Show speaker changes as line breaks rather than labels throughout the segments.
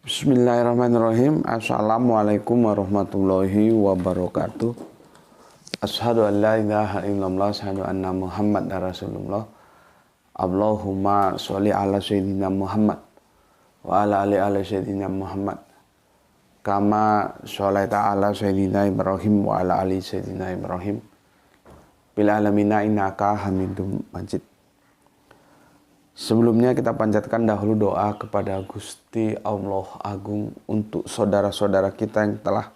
Bismillahirrahmanirrahim. Assalamualaikum warahmatullahi wabarakatuh. Asyhadu an la ilaha illallah, asyhadu anna Muhammad Rasulullah. Allahumma sholli ala sayyidina Muhammad wa ala ali sayyidina Muhammad. Kama sholaita ala sayyidina Ibrahim wa ala ali sayyidina Ibrahim. Bil alamina innaka Hamidum Majid. Sebelumnya kita panjatkan dahulu doa kepada Gusti Allah Agung untuk saudara-saudara kita yang telah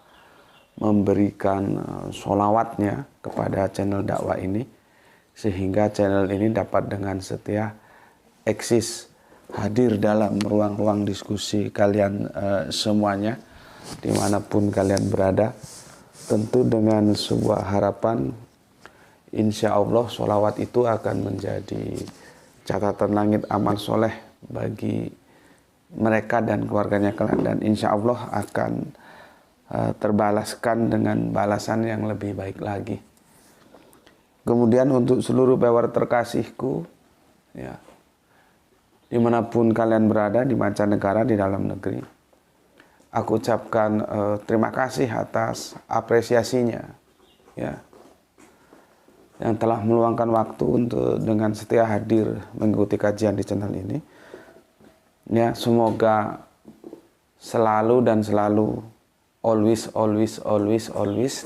memberikan sholawatnya kepada channel dakwah ini, sehingga channel ini dapat dengan setia eksis hadir dalam ruang-ruang diskusi kalian semuanya dimanapun kalian berada, tentu dengan sebuah harapan insya Allah sholawat itu akan menjadi catatan langit amal soleh bagi mereka dan keluarganya kelak, dan insya Allah akan terbalaskan dengan balasan yang lebih baik lagi. Kemudian untuk seluruh pewaris terkasihku, ya, dimanapun kalian berada, di mancanegara, di dalam negeri, aku ucapkan terima kasih atas apresiasinya, ya, yang telah meluangkan waktu untuk dengan setia hadir mengikuti kajian di channel ini. Ya, semoga selalu dan selalu always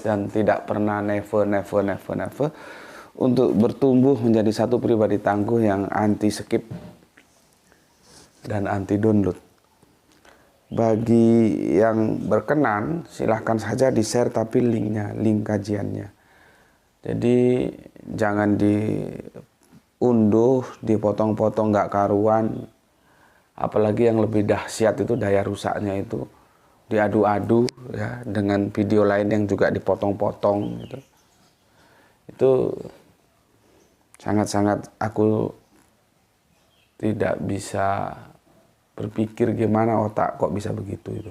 dan tidak pernah never untuk bertumbuh menjadi satu pribadi tangguh yang anti skip dan anti download. Bagi yang berkenan silahkan saja di share, tapi link kajiannya. Jadi jangan diunduh, dipotong-potong nggak karuan. Apalagi yang lebih dahsyat itu daya rusaknya itu diadu-adu ya dengan video lain yang juga dipotong-potong gitu. Itu sangat-sangat aku tidak bisa berpikir gimana otak kok bisa begitu itu.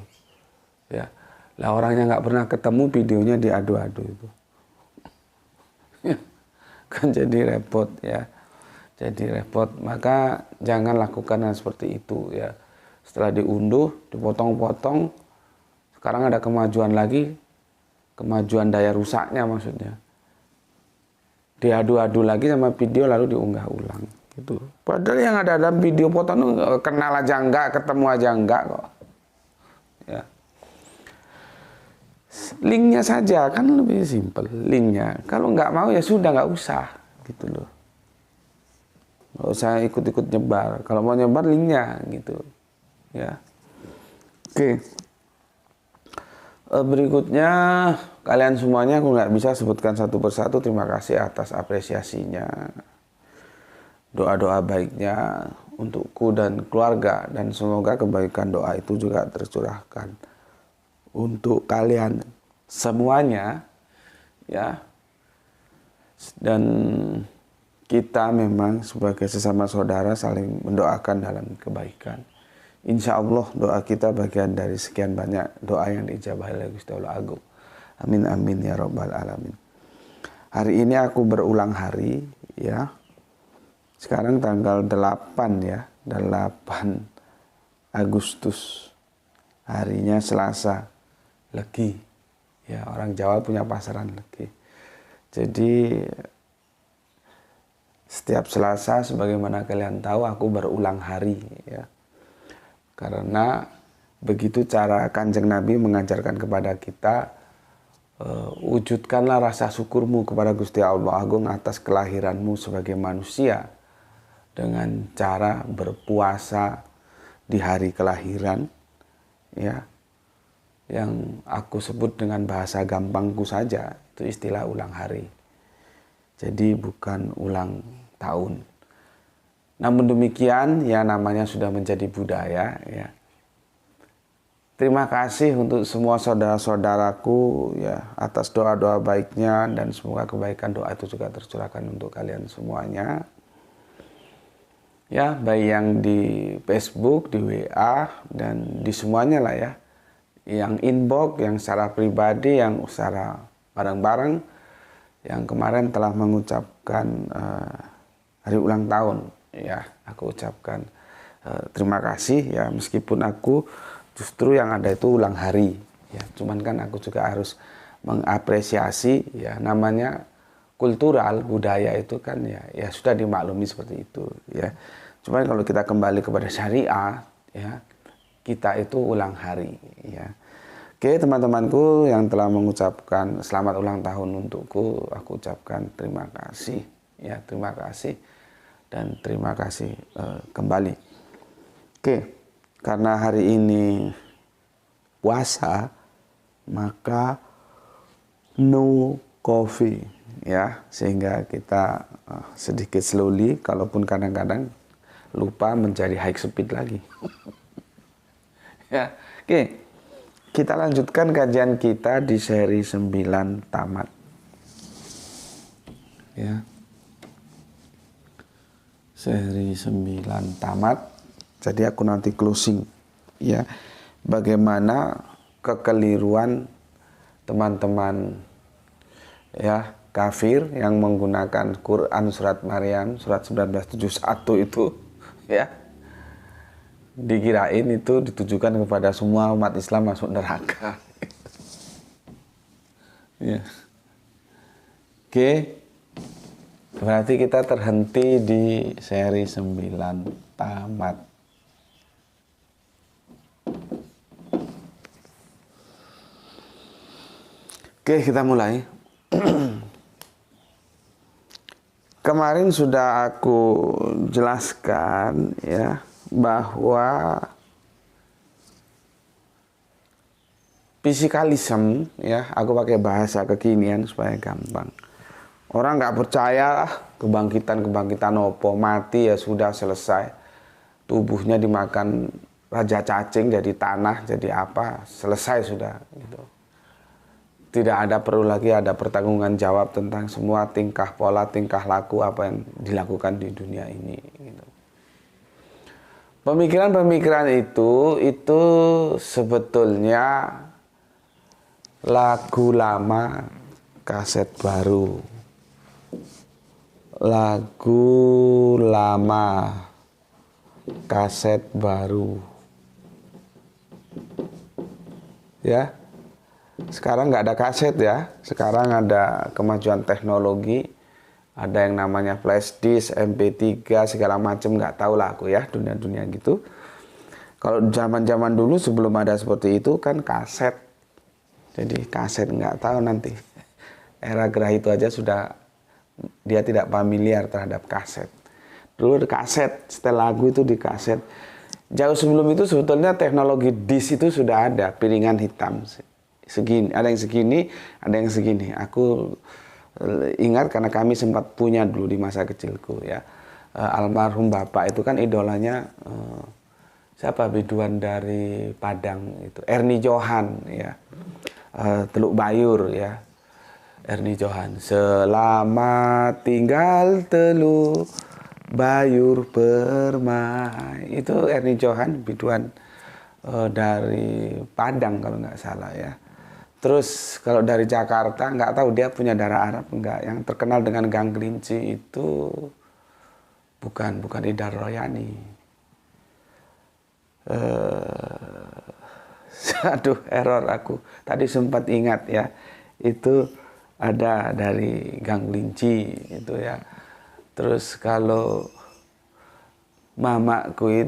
Ya. Lah orangnya nggak pernah ketemu, videonya diadu-adu itu. Kan jadi repot ya, jadi repot. Maka jangan lakukan hal seperti itu ya. Setelah diunduh, dipotong-potong, sekarang ada kemajuan lagi, kemajuan daya rusaknya maksudnya, diadu-adu lagi sama video lalu diunggah ulang gitu. Padahal yang ada dalam video potong itu kenal aja enggak, ketemu aja enggak kok ya. Linknya saja kan lebih simpel, linknya. Kalau nggak mau ya sudah, nggak usah gitu loh. Nggak usah ikut-ikut nyebar. Kalau mau nyebar linknya gitu ya. Oke. Berikutnya kalian semuanya aku nggak bisa sebutkan satu persatu. Terima kasih atas apresiasinya, doa-doa baiknya untukku dan keluarga, dan semoga kebaikan doa itu juga tercurahkan untuk kalian semuanya ya. Dan kita memang sebagai sesama saudara saling mendoakan dalam kebaikan. Insya Allah doa kita bagian dari sekian banyak doa yang diijabah oleh Gusti Allah Agung. Amin amin ya rabbal alamin. Hari ini aku berulang hari ya. Sekarang tanggal 8 ya, 8 Agustus. Harinya Selasa. Legi ya, orang Jawa punya pasaran Legi. Jadi setiap Selasa sebagaimana kalian tahu aku berulang hari ya, karena begitu cara Kanjeng Nabi mengajarkan kepada kita, wujudkanlah rasa syukurmu kepada Gusti Allah Agung atas kelahiranmu sebagai manusia dengan cara berpuasa di hari kelahiran ya. Yang aku sebut dengan bahasa gampangku saja, itu istilah ulang hari. Jadi bukan ulang tahun. Namun demikian, ya namanya sudah menjadi budaya ya. Terima kasih untuk semua saudara-saudaraku ya atas doa-doa baiknya, dan semoga kebaikan doa itu juga tercurahkan untuk kalian semuanya. Ya, baik yang di Facebook, di WA, dan di semuanya lah ya. Yang inbox, yang secara pribadi, yang secara bareng-bareng, yang kemarin telah mengucapkan hari ulang tahun ya, aku ucapkan terima kasih ya, meskipun aku Justru yang ada itu ulang hari. Ya, cuman kan aku juga harus mengapresiasi ya, namanya kultural budaya itu kan ya sudah dimaklumi seperti itu ya. Cuman kalau kita kembali kepada syariah ya, kita itu ulang hari ya. Oke, teman-temanku yang telah mengucapkan selamat ulang tahun untukku, aku ucapkan terima kasih ya, terima kasih dan terima kasih kembali. Oke, karena hari ini puasa, maka no coffee ya, sehingga kita sedikit slowly, kalaupun kadang-kadang lupa menjadi high speed lagi. Ya, oke. Kita lanjutkan kajian kita di seri 9 tamat. Ya. Seri 9 tamat. Jadi aku nanti closing ya. Bagaimana kekeliruan teman-teman ya kafir yang menggunakan Quran surat Maryam surat 1971 itu ya, dikirain itu ditujukan kepada semua umat Islam masuk neraka. Ya. Oke. Berarti kita terhenti di seri 9 tamat. Oke, kita mulai. Kemarin sudah aku jelaskan ya, bahwa fisikalisme ya, aku pakai bahasa kekinian supaya gampang. Orang nggak percaya kebangkitan opo, mati ya sudah selesai. Tubuhnya dimakan raja cacing jadi tanah, jadi apa, selesai sudah gitu. Tidak ada perlu lagi ada pertanggungan jawab tentang semua tingkah pola, tingkah laku apa yang dilakukan di dunia ini gitu. Pemikiran-pemikiran itu sebetulnya lagu lama, kaset baru. Lagu lama, kaset baru. Ya. Sekarang nggak ada kaset ya. Sekarang ada kemajuan teknologi. Ada yang namanya flash disk, MP3, segala macam, nggak tahu lah aku ya, dunia-dunia gitu. Kalau zaman-zaman dulu sebelum ada seperti itu kan kaset. Jadi kaset nggak tahu nanti. Era gerah itu aja sudah dia tidak familiar terhadap kaset. Dulu di kaset, setel lagu itu di kaset. Jauh sebelum itu sebetulnya teknologi disk itu sudah ada, piringan hitam. Segini, ada yang segini, ada yang segini. Aku ingat karena kami sempat punya dulu di masa kecilku ya. Almarhum bapak itu kan idolanya siapa, biduan dari Padang itu, Ernie Johan ya. Teluk Bayur ya. Ernie Johan, selamat tinggal Teluk Bayur bermain. Itu Ernie Johan, biduan dari Padang kalau nggak salah ya. Terus kalau dari Jakarta, nggak tahu dia punya darah Arab enggak. Yang terkenal dengan Gang Kelinci itu bukan Ida Royani. Aduh, error aku. Tadi sempat ingat ya. Itu ada dari Gang Kelinci itu ya. Terus kalau mamaku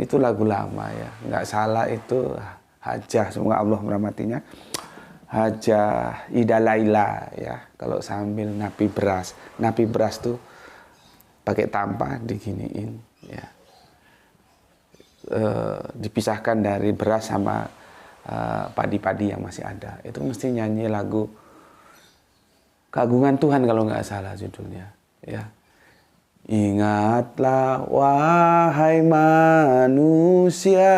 itu lagu lama ya. Nggak salah itu Hajah, semoga Allah merahmatinya. Hajah Ida Laila ya, kalau sambil napi beras tuh pakai tampah diginiin ya, dipisahkan dari beras sama padi-padi yang masih ada, itu mesti nyanyi lagu Keagungan Tuhan kalau nggak salah judulnya ya. Ingatlah wahai manusia,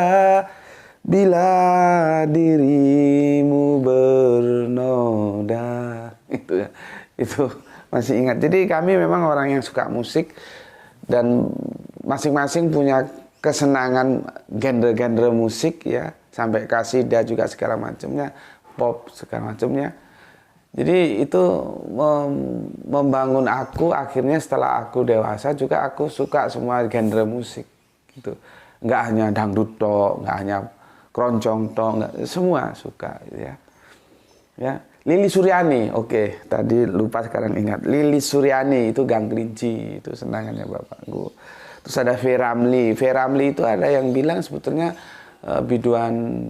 bila dirimu bernoda, itu masih ingat. Jadi kami memang orang yang suka musik dan masing-masing punya kesenangan genre-genre musik ya, sampai kasidah juga segala macamnya, pop segala macamnya. Jadi itu membangun aku, akhirnya setelah aku dewasa juga aku suka semua genre musik gitu. Nggak hanya dangdut tok, nggak hanya Keroncong Tong, semua suka ya. Ya, Lilis Suryani, oke, tadi lupa sekarang ingat. Lilis Suryani itu Gang Kelinci, itu senangannya bapakku. Terus ada Feramli. Feramli itu ada yang bilang sebetulnya biduan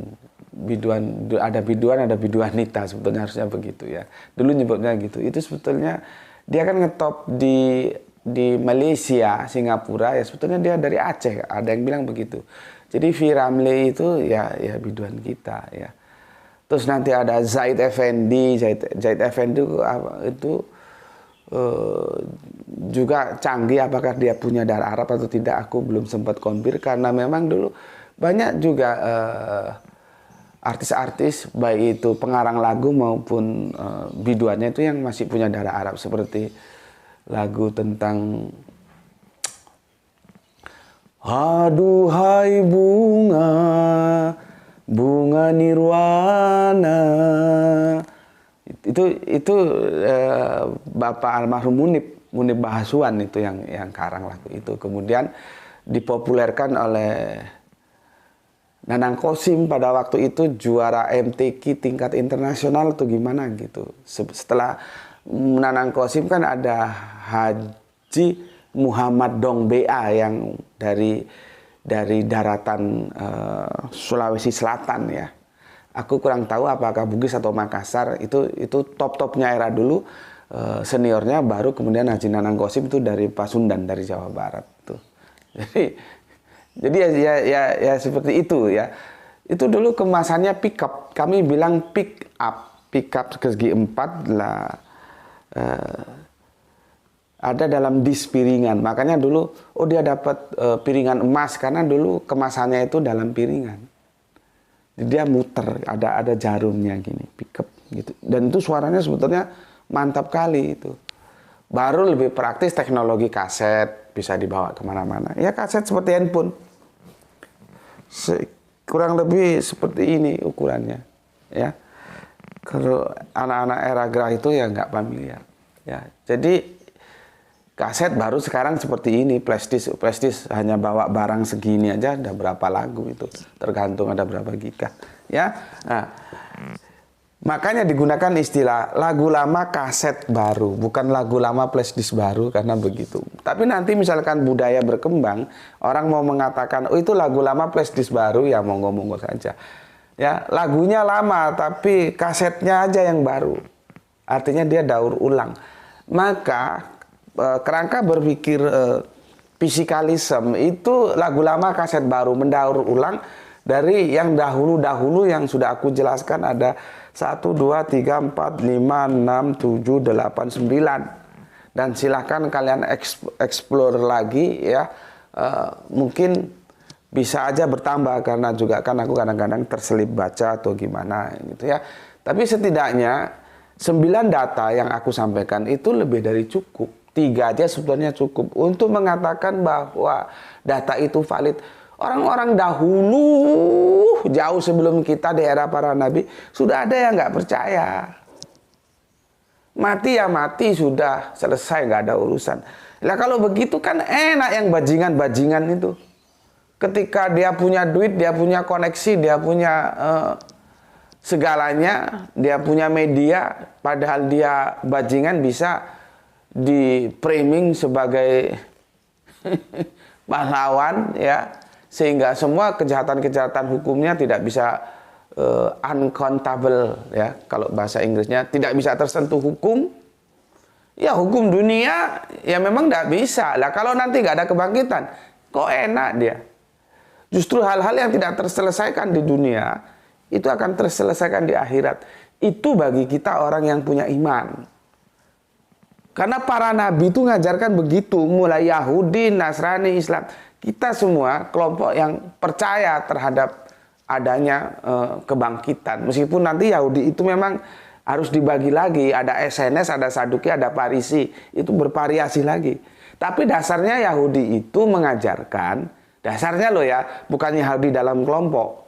ada biduanita, sebetulnya harusnya begitu ya. Dulu nyebutnya gitu. Itu sebetulnya dia kan ngetop di Malaysia, Singapura ya, sebetulnya dia dari Aceh. Ada yang bilang begitu. Jadi Feramli itu ya biduan kita ya. Terus nanti ada Zaid Effendi. Zaid Effendi itu juga canggih. Apakah dia punya darah Arab atau tidak, aku belum sempat konfirm, karena memang dulu banyak juga artis-artis baik itu pengarang lagu maupun biduannya itu yang masih punya darah Arab, seperti lagu tentang aduhai bunga nirwana, itu Bapak almarhum Munib Bahasuan itu yang karang lagu itu, kemudian dipopulerkan oleh Nanang Qosim pada waktu itu, juara MTQ tingkat internasional atau gimana gitu. Setelah Nanang Qosim kan ada Haji Muhammad Dong BA yang dari daratan Sulawesi Selatan ya. Aku kurang tahu apakah Bugis atau Makassar, itu top-topnya era dulu, seniornya baru kemudian Haji Nanang Qosim itu dari Pasundan, dari Jawa Barat tuh. Jadi ya seperti itu ya. Itu dulu kemasannya pick up. Kami bilang pick up segi 4 lah. Ada dalam dis piringan. Makanya dulu dia dapat piringan emas karena dulu kemasannya itu dalam piringan. Jadi dia muter, ada jarumnya gini, pickup gitu. Dan itu suaranya sebetulnya mantap kali itu. Baru lebih praktis teknologi kaset, bisa dibawa kemana-mana. Ya kaset seperti handphone. Kurang lebih seperti ini ukurannya. Ya. Kalau anak-anak era gerah itu ya nggak familiar. Ya, jadi kaset baru sekarang seperti ini, flash disk hanya bawa barang segini aja ada berapa lagu itu, tergantung ada berapa giga. Ya, nah, makanya digunakan istilah lagu lama kaset baru, bukan lagu lama flash disk baru, karena begitu. Tapi nanti misalkan budaya berkembang, orang mau mengatakan itu lagu lama flash disk baru, ya monggo-monggo saja. Ya, lagunya lama tapi kasetnya aja yang baru. Artinya dia daur ulang. Maka kerangka berpikir fisikalisme itu lagu lama kaset baru, mendaur ulang dari yang dahulu-dahulu yang sudah aku jelaskan, ada 1, 2, 3, 4, 5, 6, 7, 8, 9. Dan silahkan kalian explore lagi ya. Mungkin bisa aja bertambah karena juga kan aku kadang-kadang terselip baca atau gimana gitu ya. Tapi setidaknya 9 data yang aku sampaikan itu lebih dari cukup. 3 aja sebetulnya cukup untuk mengatakan bahwa data itu valid. Orang-orang dahulu, jauh sebelum kita di era para nabi, sudah ada yang nggak percaya. Mati ya mati, sudah selesai, nggak ada urusan. Nah kalau begitu kan enak yang bajingan-bajingan itu. Ketika dia punya duit, dia punya koneksi, dia punya segalanya, dia punya media, padahal dia bajingan bisa di framing sebagai pahlawan ya, sehingga semua kejahatan-kejahatan hukumnya tidak bisa uncountable ya, kalau bahasa Inggrisnya tidak bisa tersentuh hukum. Ya hukum dunia ya memang tidak bisa lah. Kalau nanti nggak ada kebangkitan, kok enak dia. Justru hal-hal yang tidak terselesaikan di dunia itu akan terselesaikan di akhirat. Itu bagi kita orang yang punya iman. Karena para nabi itu ngajarkan begitu, mulai Yahudi, Nasrani, Islam. Kita semua kelompok yang percaya terhadap adanya kebangkitan. Meskipun nanti Yahudi itu memang harus dibagi lagi, ada SNS, ada Saduki, ada Parisi, itu bervariasi lagi. Tapi dasarnya Yahudi itu mengajarkan, dasarnya loh ya, bukan Yahudi dalam kelompok.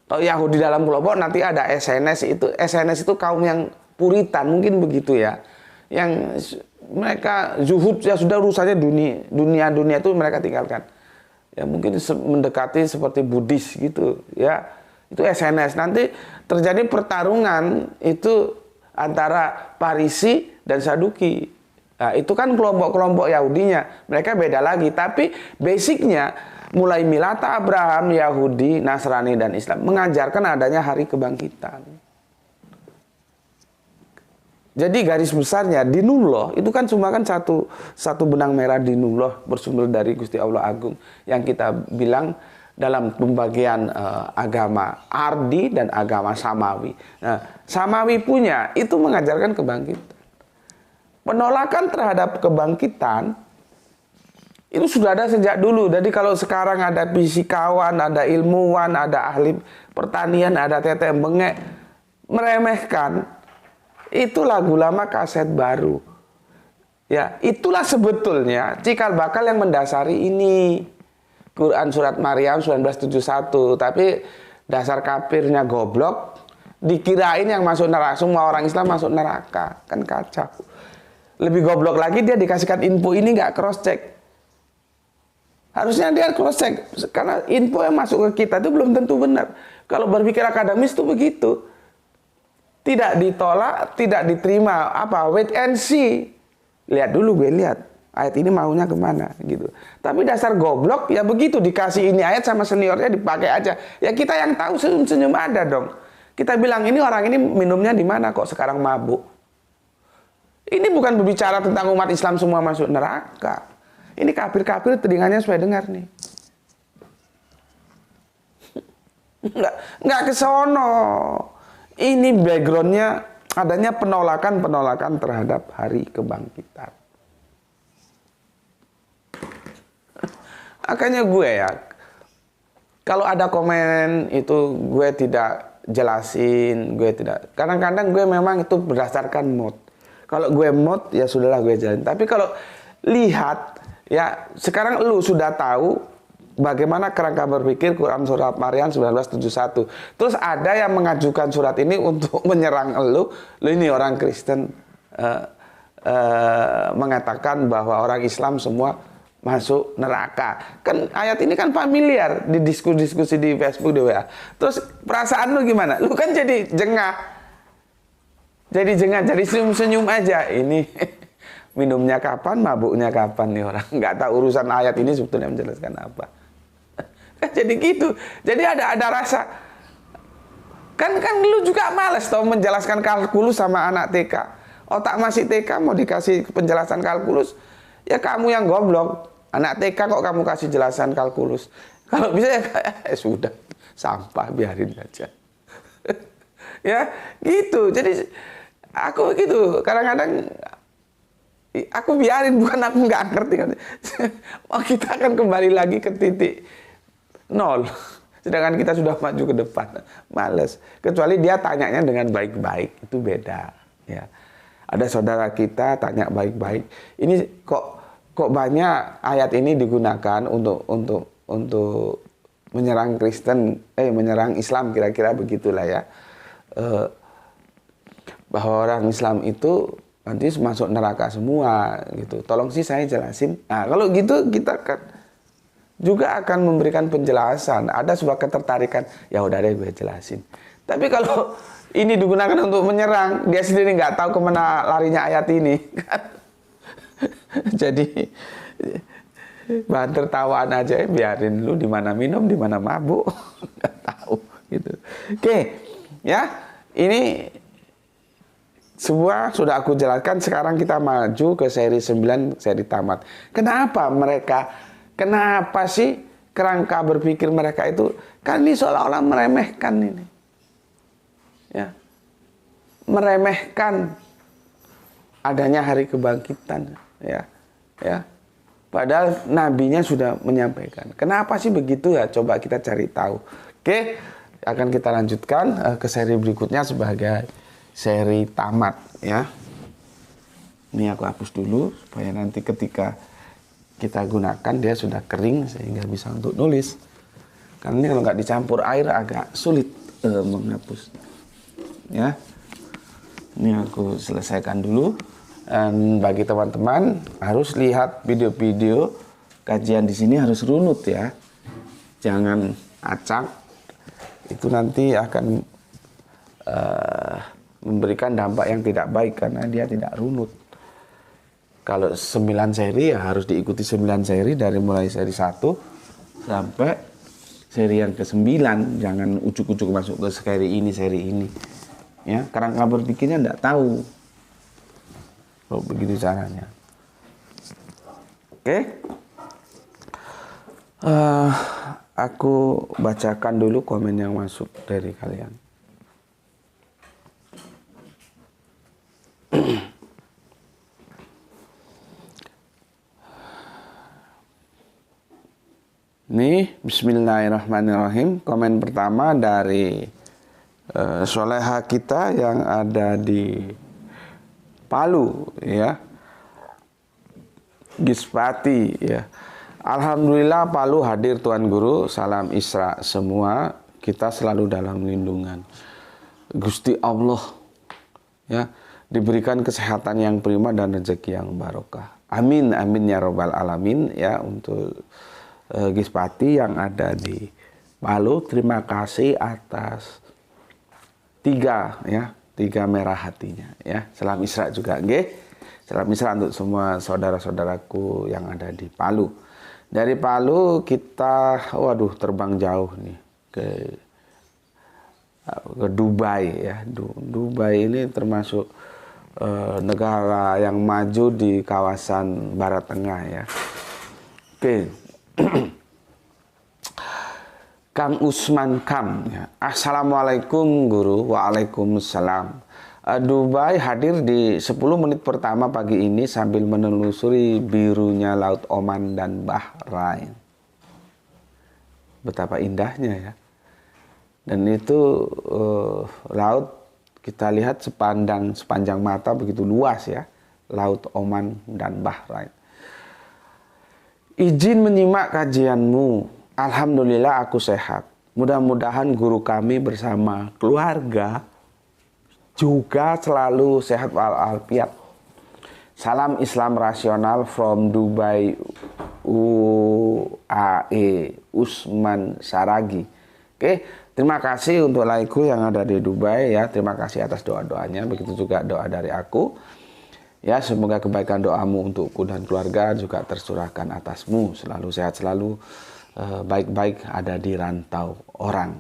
Kalau Yahudi dalam kelompok nanti ada SNS itu kaum yang puritan, mungkin begitu ya. Yang mereka zuhud ya sudah urusannya dunia itu mereka tinggalkan. Ya mungkin mendekati seperti Buddhis gitu ya. Itu SNS. Nanti terjadi pertarungan itu antara Farisi dan Saduki. Nah, itu kan kelompok-kelompok Yahudinya. Mereka beda lagi. Tapi basicnya mulai Milata Abraham, Yahudi, Nasrani, dan Islam mengajarkan adanya hari kebangkitan. Jadi garis besarnya dinullah itu kan cuma kan satu benang merah dinullah bersumber dari Gusti Allah Agung yang kita bilang dalam pembagian agama ardi dan agama samawi. Nah, samawi punya itu mengajarkan kebangkitan. Penolakan terhadap kebangkitan itu sudah ada sejak dulu. Jadi kalau sekarang ada fisikawan, ada ilmuwan, ada ahli pertanian, ada tetek bengek meremehkan, itu lagu lama kaset baru. Ya, itulah sebetulnya cikal bakal yang mendasari ini. Quran surat Maryam 1971, tapi dasar kafirnya goblok, dikirain yang masuk neraka, semua orang Islam masuk neraka. Kan kacau. Lebih goblok lagi dia dikasihkan info ini nggak cross check. Harusnya dia cross check, karena info yang masuk ke kita itu belum tentu benar. Kalau berpikir akademis itu begitu. Tidak ditolak, tidak diterima, wait and see. Lihat dulu, gue lihat ayat ini maunya kemana gitu. Tapi dasar goblok ya begitu, dikasih ini ayat sama seniornya dipakai aja. Ya kita yang tahu senyum-senyum ada dong. Kita bilang ini orang ini minumnya di mana kok sekarang mabuk. Ini bukan berbicara tentang umat Islam semua masuk neraka. Ini kafir-kafir telinganya supaya dengar nih. Nggak kesono. Ini backgroundnya adanya penolakan terhadap hari kebangkitan. Makanya gue ya, kalau ada komen itu gue tidak jelasin, gue tidak. Kadang-kadang gue memang itu berdasarkan mood. Kalau gue mood ya sudahlah gue jalanin. Tapi kalau lihat ya sekarang lu sudah tahu bagaimana kerangka berpikir Quran surat Maryam 1971. Terus ada yang mengajukan surat ini untuk menyerang lu ini orang Kristen mengatakan bahwa orang Islam semua masuk neraka. Kan ayat ini kan familiar di diskusi di Facebook, di WA. Terus perasaan lu gimana? Lu kan jadi jengah. Jadi senyum-senyum aja. Ini minumnya kapan, mabuknya kapan nih orang. Nggak tahu urusan ayat ini sebetulnya menjelaskan apa. Jadi gitu. Jadi ada rasa. Kan lu juga males tau menjelaskan kalkulus sama anak TK. Otak masih TK mau dikasih penjelasan kalkulus, ya kamu yang goblok. Anak TK kok kamu kasih jelasan kalkulus. Kalau bisa ya sudah, sampah biarin aja. Ya, gitu. Jadi aku gitu. Kadang-kadang aku biarin, bukan aku nggak ngerti. Mau kita akan kembali lagi ke titik nol. Sedangkan kita sudah maju ke depan. Males. Kecuali dia tanyanya dengan baik-baik. Itu beda. Ya. Ada saudara kita tanya baik-baik. Ini kok banyak ayat ini digunakan untuk menyerang Kristen, menyerang Islam, kira-kira begitulah ya. Bahwa orang Islam itu nanti masuk neraka semua gitu. Tolong sih saya jelasin. Nah, kalau gitu kita kan juga akan memberikan penjelasan. Ada sebuah ketertarikan, ya udah deh gue jelasin. Tapi kalau ini digunakan untuk menyerang, dia sendiri nggak tahu kemana larinya ayat ini. Jadi bahan tertawaan aja, biarin lu di mana minum, di mana mabuk, nggak tahu gitu. Oke, ya ini semua sudah aku jelaskan. Sekarang kita maju ke seri 9, seri tamat. Kenapa sih kerangka berpikir mereka itu kan ini seolah-olah meremehkan ini, ya, meremehkan adanya hari kebangkitan, ya. Padahal nabinya sudah menyampaikan. Kenapa sih begitu ya? Coba kita cari tahu. Oke, akan kita lanjutkan ke seri berikutnya sebagai seri tamat, ya. Ini aku hapus dulu supaya nanti ketika kita gunakan dia sudah kering sehingga bisa untuk nulis. Karena ini kalau nggak dicampur air agak sulit menghapus. Ya, ini aku selesaikan dulu. Dan bagi teman-teman harus lihat video-video kajian di sini harus runut ya, jangan acak. itu nanti akan memberikan dampak yang tidak baik karena dia tidak runut. Kalau 9 seri ya harus diikuti 9 seri dari mulai seri 1 sampai seri yang ke-9. Jangan ucuk-ucuk masuk ke seri ini. Ya, kerangka berpikirnya enggak tahu. Oh, begitu caranya. Oke. Aku bacakan dulu komen yang masuk dari kalian. Nih, bismillahirrahmanirrahim. Komen pertama dari soleha kita yang ada di Palu, ya. Gispati, ya. Alhamdulillah Palu hadir Tuan Guru. Salam Isra semua. Kita selalu dalam lindungan Gusti Allah, ya. Diberikan kesehatan yang prima dan rezeki yang barokah. Amin, amin ya robbal alamin, ya, untuk Gispati yang ada di Palu. Terima kasih atas 3 merah hatinya, ya. Salam Isra juga, nggih. Salam Isra untuk semua saudara-saudaraku yang ada di Palu. Dari Palu kita terbang jauh nih ke Dubai, ya. Dubai ini termasuk negara yang maju di kawasan Barat Tengah, ya. Oke. Kang Usman Kam, ya. Assalamualaikum Guru. Waalaikumsalam. Dubai hadir di 10 menit pertama pagi ini sambil menelusuri birunya Laut Oman dan Bahrain. Betapa indahnya, ya. Dan itu laut kita lihat sepanjang mata begitu luas, ya. Laut Oman dan Bahrain. Izin menyimak kajianmu. Alhamdulillah aku sehat. Mudah-mudahan guru kami bersama keluarga juga selalu sehat walafiat. Salam Islam rasional from Dubai, UAE, Usman Saragi. Oke, terima kasih untuk laiku yang ada di Dubai, ya. Terima kasih atas doa-doanya. Begitu juga doa dari aku. Ya, semoga kebaikan doamu untukku dan keluarga juga tercurahkan atasmu. Selalu sehat, selalu baik-baik ada di rantau orang,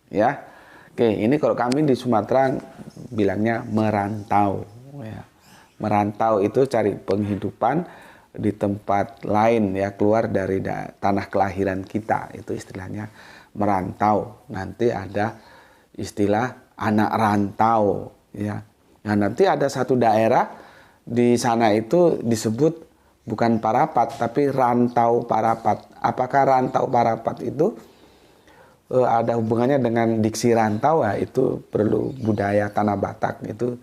ya. Oke, ini kalau kami di Sumatera bilangnya merantau, ya. Merantau itu cari penghidupan di tempat lain, ya, keluar dari tanah kelahiran kita. Itu istilahnya merantau. Nanti ada istilah anak rantau, ya. Nah, nanti ada satu daerah di sana itu disebut bukan Parapat tapi Rantau Parapat. Apakah Rantau Parapat itu ada hubungannya dengan diksi rantau? Ya, itu perlu budaya tanah Batak itu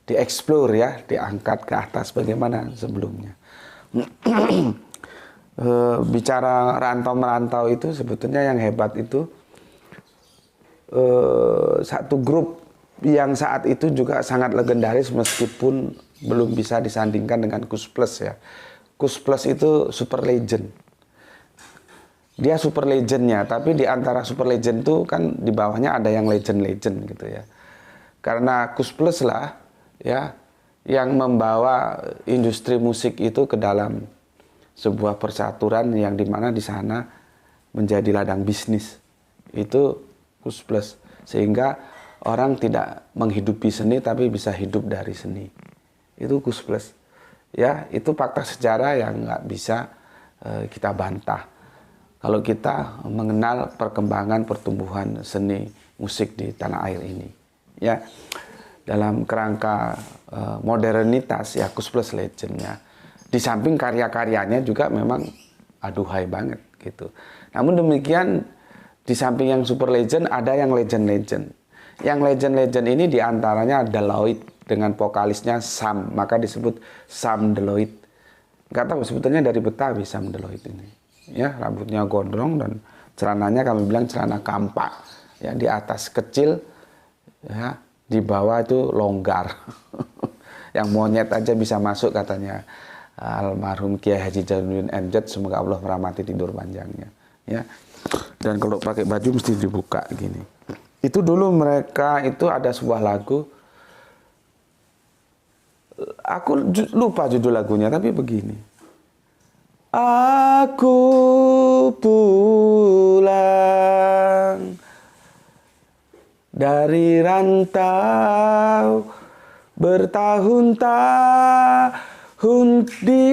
dieksplor, ya, diangkat ke atas bagaimana sebelumnya. Bicara rantau merantau itu sebetulnya yang hebat itu satu grup yang saat itu juga sangat legendaris meskipun belum bisa disandingkan dengan Kus Plus, ya. Kus Plus itu super legend. Dia super legendnya, tapi di antara super legend itu kan di bawahnya ada yang legend-legend gitu, ya. Karena Kus Plus lah, ya, yang membawa industri musik itu ke dalam sebuah persaturan yang dimana di sana menjadi ladang bisnis. Itu Kus Plus. Sehingga orang tidak menghidupi seni tapi bisa hidup dari seni. Itu Kus Plus, ya. Itu fakta sejarah yang nggak bisa kita bantah kalau kita mengenal perkembangan pertumbuhan seni musik di tanah air ini, ya. Dalam kerangka modernitas, ya, Kus Plus legendnya. Di samping karya-karyanya juga memang aduhai banget gitu. Namun demikian di samping yang super legend ada yang legend-legend. Yang legend-legend ini diantaranya Deloitte dengan vokalisnya Sam, maka disebut Sam Deloitte. Nggak tahu sebetulnya dari Betawi Sam Deloitte ini, ya. Rambutnya gondrong dan celananya kami bilang celana kampak, ya. Di atas kecil, ya, di bawah itu longgar. Yang monyet aja bisa masuk katanya almarhum Kiai Haji Jainuddin MZ, semoga Allah merahmati tidur panjangnya. ya. Dan kalau pakai baju mesti dibuka gini. Itu dulu mereka itu ada sebuah lagu. Aku lupa judul lagunya, tapi begini. Aku pulang dari rantau bertahun-tahun di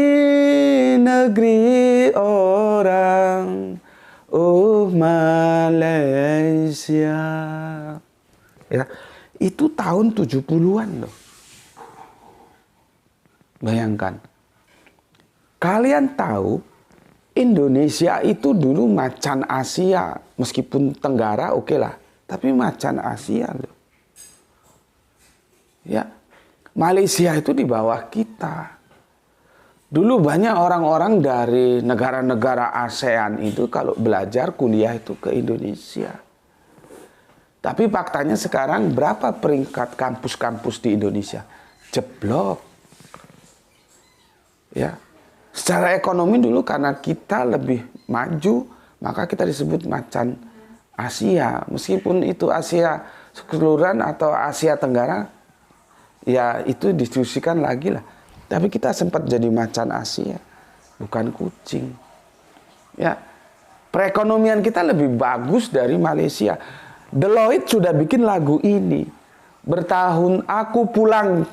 negeri orang, oh Malaysia. Ya, itu tahun 70-an loh. Bayangkan. Kalian tahu Indonesia itu dulu macan Asia, meskipun Tenggara oke lah, tapi macan Asia loh. Ya, Malaysia itu di bawah kita. Dulu banyak orang-orang dari negara-negara ASEAN itu kalau belajar kuliah itu ke Indonesia. Tapi faktanya sekarang berapa peringkat kampus-kampus di Indonesia? Jeblok. Ya. Secara ekonomi dulu karena kita lebih maju, maka kita disebut macan Asia. Meskipun itu Asia keseluruhan atau Asia Tenggara, ya itu diskusikan lagi lah. Tapi kita sempat jadi macan Asia, bukan kucing. Ya, perekonomian kita lebih bagus dari Malaysia. Deloitte sudah bikin lagu ini. Bertahun aku pulang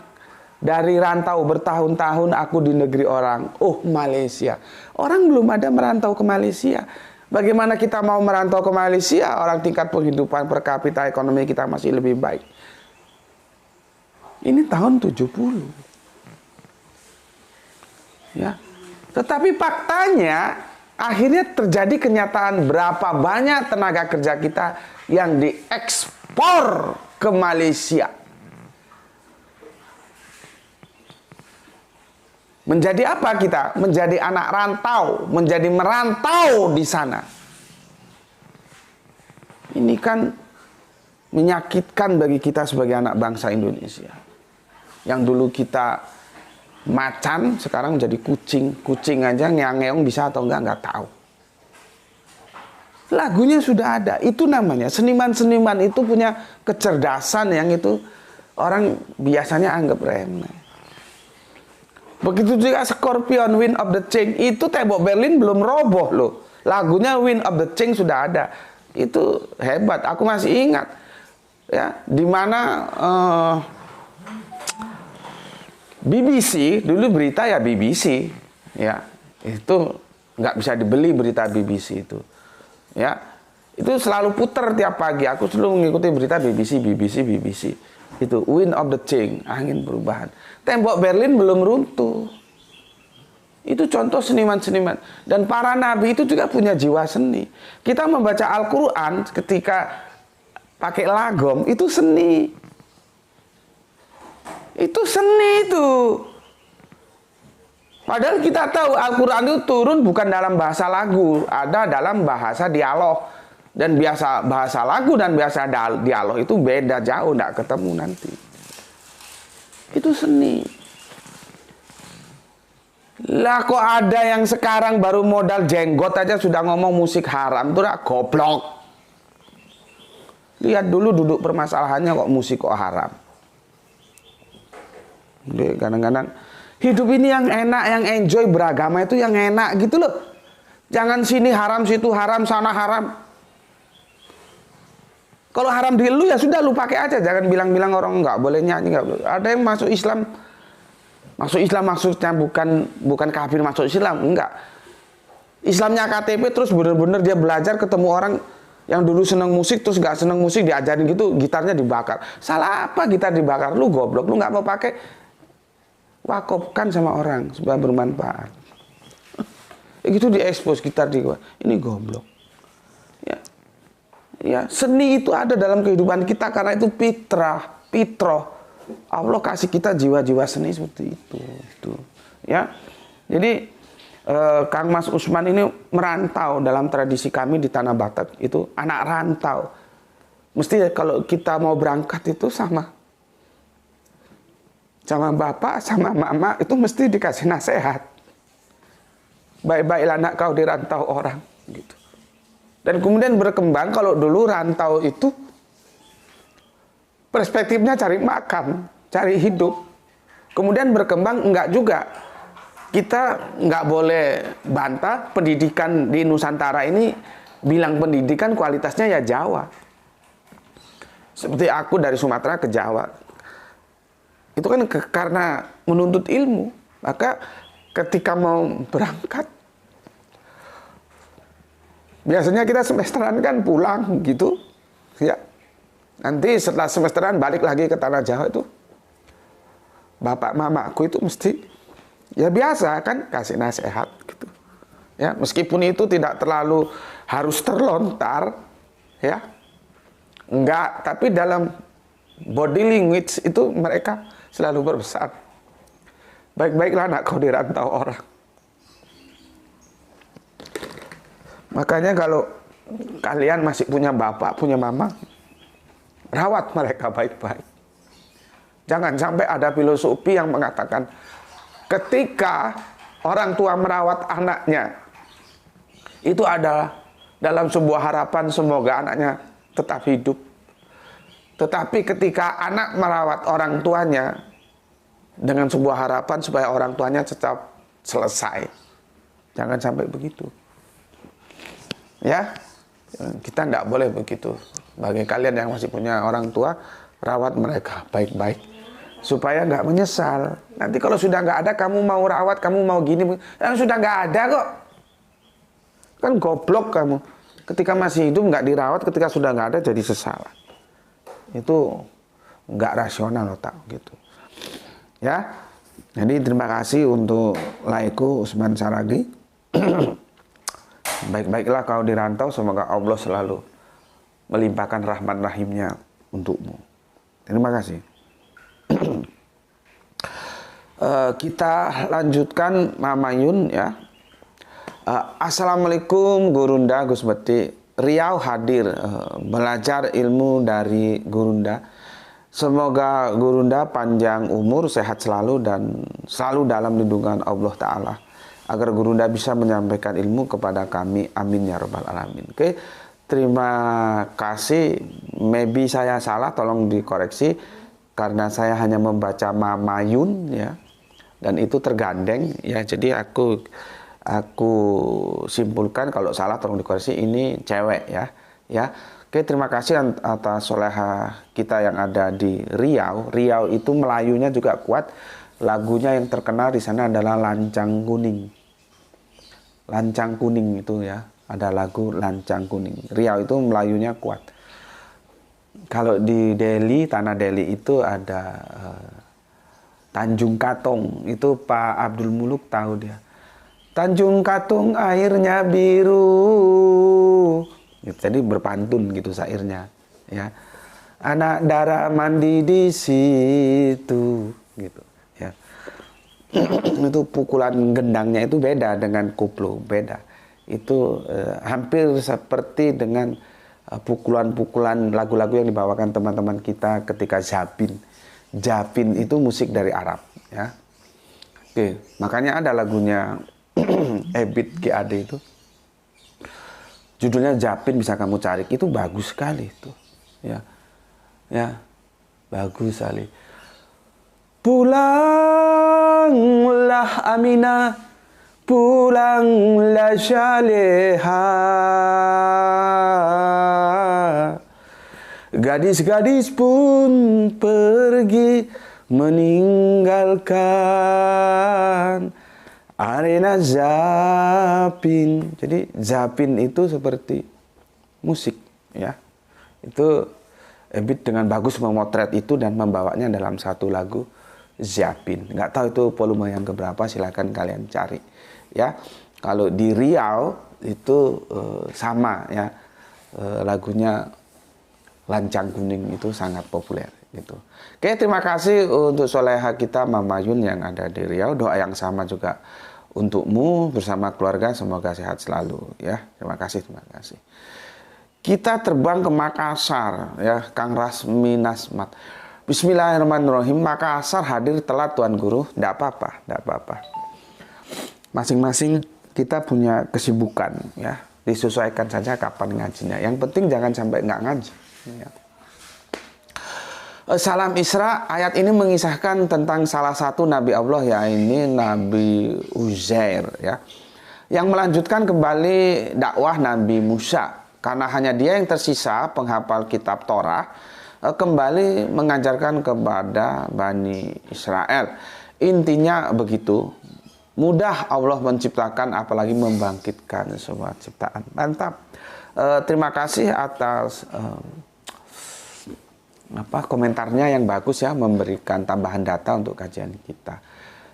dari rantau, bertahun-tahun aku di negeri orang, oh Malaysia. Orang belum ada merantau ke Malaysia. Bagaimana kita mau merantau ke Malaysia? Orang tingkat penghidupan per kapita ekonomi kita masih lebih baik. Ini tahun 70. Ya. Tetapi faktanya akhirnya terjadi kenyataan berapa banyak tenaga kerja kita yang diekspor ke Malaysia. Menjadi apa kita? Menjadi anak rantau, menjadi merantau di sana. Ini kan menyakitkan bagi kita sebagai anak bangsa Indonesia. Yang dulu kita macan, sekarang menjadi kucing. Kucing aja ngeong bisa atau enggak tahu. Lagunya sudah ada. Itu namanya seniman-seniman itu punya kecerdasan yang itu orang biasanya anggap remeh. Begitu juga Scorpion, Wind of the Chain. Itu tembok Berlin belum roboh loh. Lagunya Wind of the Chain sudah ada. Itu hebat. Aku masih ingat. Ya, di mana BBC, dulu berita ya BBC. Ya, itu nggak bisa dibeli berita BBC itu. Ya, itu selalu putar tiap pagi. Aku selalu mengikuti berita BBC. Itu Wind of the Chain, angin perubahan. Tembok Berlin belum runtuh. Itu contoh seniman-seniman. Dan para nabi itu juga punya jiwa seni. Kita membaca Al-Quran ketika pakai lagom, itu seni. Itu seni itu. Padahal kita tahu Al-Quran itu turun bukan dalam bahasa lagu, ada dalam bahasa dialog. Dan biasa bahasa lagu dan biasa dialog itu beda jauh, tidak ketemu nanti. Itu seni. Lah kok ada yang sekarang baru modal jenggot aja sudah ngomong musik haram, itu udah goblok. Lihat dulu duduk permasalahannya kok musik kok haram. Kadang-kadang hidup ini yang enak, yang enjoy beragama itu yang enak gitu loh. Jangan sini haram, situ haram, sana haram. Kalau haram di lu ya sudah lu pakai aja, jangan bilang-bilang orang nggak boleh nyanyi, nggak boleh. Ada yang masuk Islam maksudnya bukan kafir masuk Islam, enggak. Islamnya KTP terus bener-bener dia belajar ketemu orang yang dulu seneng musik terus nggak seneng musik diajarin gitu, gitarnya dibakar. Salah apa gitar dibakar? Lu goblok, lu nggak mau pakai, wakofkan sama orang supaya bermanfaat. Gitu diekspos gitar di gua, ini goblok. Ya, seni itu ada dalam kehidupan kita karena itu fitrah. Allah kasih kita jiwa-jiwa seni seperti itu. Ya. Jadi Kang Mas Usman ini merantau dalam tradisi kami di Tanah Batak, itu anak rantau. Mesti kalau kita mau berangkat itu sama bapak, sama mama itu mesti dikasih nasihat. Baik-baiklah anak kau di rantau orang gitu. Dan kemudian berkembang, kalau dulu rantau itu perspektifnya cari makan, cari hidup. Kemudian berkembang, enggak juga. Kita nggak boleh bantah pendidikan di Nusantara ini, bilang pendidikan kualitasnya ya Jawa. Seperti aku dari Sumatera ke Jawa. Itu kan karena menuntut ilmu. Maka ketika mau berangkat, biasanya kita semesteran kan pulang gitu. Ya. Nanti setelah semesteran balik lagi ke tanah Jawa itu. Bapak mamaku itu mesti ya biasa kan kasih nasihat gitu. Ya, meskipun itu tidak terlalu harus terlontar ya. Enggak, tapi dalam body language itu mereka selalu berpesan. Baik-baiklah nak kau dirantau orang. Makanya kalau kalian masih punya bapak, punya mama, rawat mereka baik-baik. Jangan sampai ada filosofi yang mengatakan ketika orang tua merawat anaknya, itu adalah dalam sebuah harapan semoga anaknya tetap hidup. Tetapi ketika anak merawat orang tuanya dengan sebuah harapan supaya orang tuanya tetap selesai. Jangan sampai begitu. Ya, kita tidak boleh begitu. Bagi kalian yang masih punya orang tua, rawat mereka baik-baik. Supaya nggak menyesal. Nanti kalau sudah nggak ada, kamu mau rawat, kamu mau gini, yang sudah nggak ada kok. Kan goblok kamu. Ketika masih hidup nggak dirawat, ketika sudah nggak ada jadi sesal. Itu nggak rasional otak gitu. Ya. Jadi terima kasih untuk laiku Usman Saragi. Baik-baiklah kau dirantau, semoga Allah selalu melimpahkan rahmat rahimnya untukmu. Terima kasih. Kita lanjutkan Mama Yun ya. Assalamualaikum Gurunda Gus Beti. Riau hadir belajar ilmu dari Gurunda. Semoga Gurunda panjang umur, sehat selalu dan selalu dalam lindungan Allah Ta'ala. Agar Gurunda bisa menyampaikan ilmu kepada kami. Amin ya rabbal alamin. Oke, terima kasih. Maybe saya salah, tolong dikoreksi. Karena saya hanya membaca Mama Yun ya. Dan itu tergandeng ya. Jadi aku simpulkan, kalau salah tolong dikoreksi, ini cewek ya. Ya. Oke, terima kasih atas soleha kita yang ada di Riau. Riau itu Melayunya juga kuat. Lagunya yang terkenal di sana adalah Lancang Kuning. Lancang Kuning itu ya. Ada lagu Lancang Kuning. Riau itu Melayunya kuat. Kalau di Delhi, tanah Delhi itu ada Tanjung Katong. Itu Pak Abdul Muluk tahu dia. Tanjung Katong airnya biru. Jadi berpantun gitu syairnya. Ya. Anak darah mandi di situ. Gitu. Ya. Itu pukulan gendangnya itu beda dengan koplo. Beda. Itu hampir seperti dengan pukulan-pukulan lagu-lagu yang dibawakan teman-teman kita ketika Japin. Japin itu musik dari Arab ya. Oke, makanya ada lagunya Ebit GAD itu. Judulnya Japin, bisa kamu cari. Itu bagus sekali itu. Ya. Ya. Bagus sekali. Pulanglah Aminah, pulanglah Syaleha. Gadis-gadis pun pergi meninggalkan arena Zapin. Jadi Zapin itu seperti musik ya. Itu Ebit dengan bagus memotret itu dan membawanya dalam satu lagu Zapin. Nggak tahu itu volume yang keberapa, silakan kalian cari ya. Kalau di Riau itu sama ya. Lagunya Lancang Kuning itu sangat populer gitu. Oke, terima kasih untuk soleha kita Mama Yun yang ada di Riau. Doa yang sama juga untukmu bersama keluarga, semoga sehat selalu ya. Terima kasih, terima kasih. Kita terbang ke Makassar ya, Kang Rasmi Nasmat. Bismillahirrahmanirrahim. Makassar hadir telat Tuan Guru, tidak apa-apa, tidak apa-apa. Masing-masing kita punya kesibukan ya. disesuaikan saja kapan ngajinya. Yang penting jangan sampai nggak ngaji. Ya. Salam Isra, ayat ini mengisahkan tentang salah satu Nabi Allah, ya ini Nabi Uzair, ya, yang melanjutkan kembali dakwah Nabi Musa, karena hanya dia yang tersisa penghafal kitab Torah, kembali mengajarkan kepada Bani Israel. Intinya begitu, mudah Allah menciptakan apalagi membangkitkan sebuah ciptaan. Mantap. Terima kasih atas komentarnya yang bagus ya, memberikan tambahan data untuk kajian kita.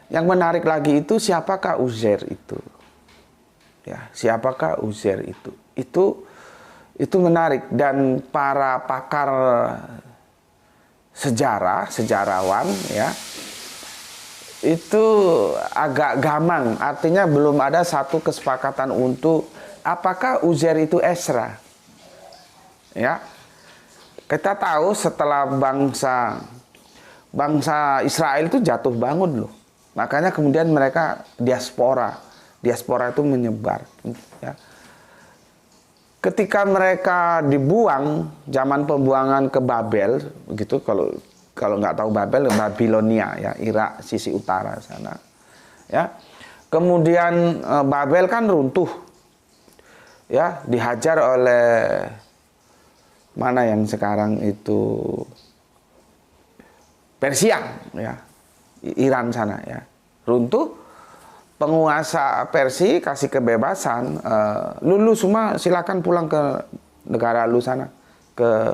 Yang menarik lagi itu siapakah Uzair itu? Ya, siapakah Uzair itu? Itu menarik, dan para pakar sejarawan ya, itu agak gamang, artinya belum ada satu kesepakatan untuk apakah Uzair itu Ezra. Ya. Kita tahu setelah bangsa Israel itu jatuh bangun loh. Makanya kemudian mereka diaspora. Diaspora itu menyebar. Ya. Ketika mereka dibuang, zaman pembuangan ke Babel, begitu, kalau nggak tahu Babel, Babilonia ya, Irak sisi utara sana. Ya. Kemudian Babel kan runtuh. Ya, dihajar oleh mana yang sekarang itu Persia ya, Iran sana ya, runtuh. Penguasa Persia kasih kebebasan, lu semua silakan pulang ke negara lu sana, ke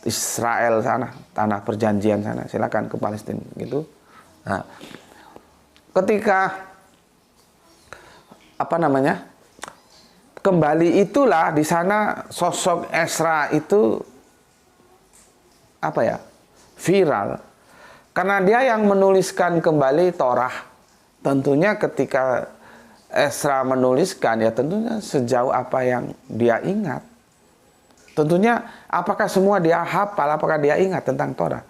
Israel sana, tanah perjanjian sana, silakan ke Palestina gitu. Nah, ketika kembali itulah di sana sosok Ezra itu viral, karena dia yang menuliskan kembali Torah. Tentunya ketika Ezra menuliskan, ya tentunya sejauh apa yang dia ingat. Tentunya apakah semua dia hafal, apakah dia ingat tentang Torah?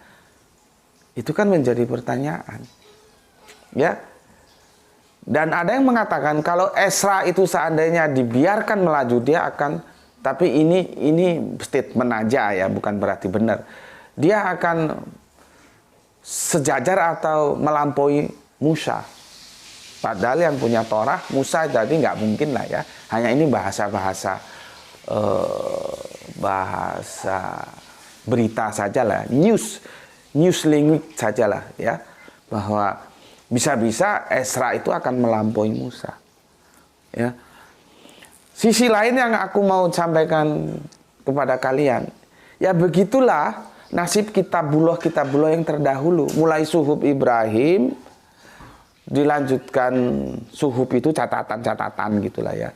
Itu kan menjadi pertanyaan. Ya. Dan ada yang mengatakan kalau Ezra itu seandainya dibiarkan melaju, dia akan, tapi ini statement aja ya, bukan berarti benar. Dia akan sejajar atau melampaui Musa. Padahal yang punya Torah Musa, jadi nggak mungkin lah ya. Hanya ini bahasa berita sajalah, news language sajalah ya, bahwa bisa-bisa Ezra itu akan melampaui Musa. Ya. Sisi lain yang aku mau sampaikan kepada kalian, ya begitulah nasib kitabullah yang terdahulu. Mulai suhuf Ibrahim, dilanjutkan suhuf itu catatan-catatan gitulah ya.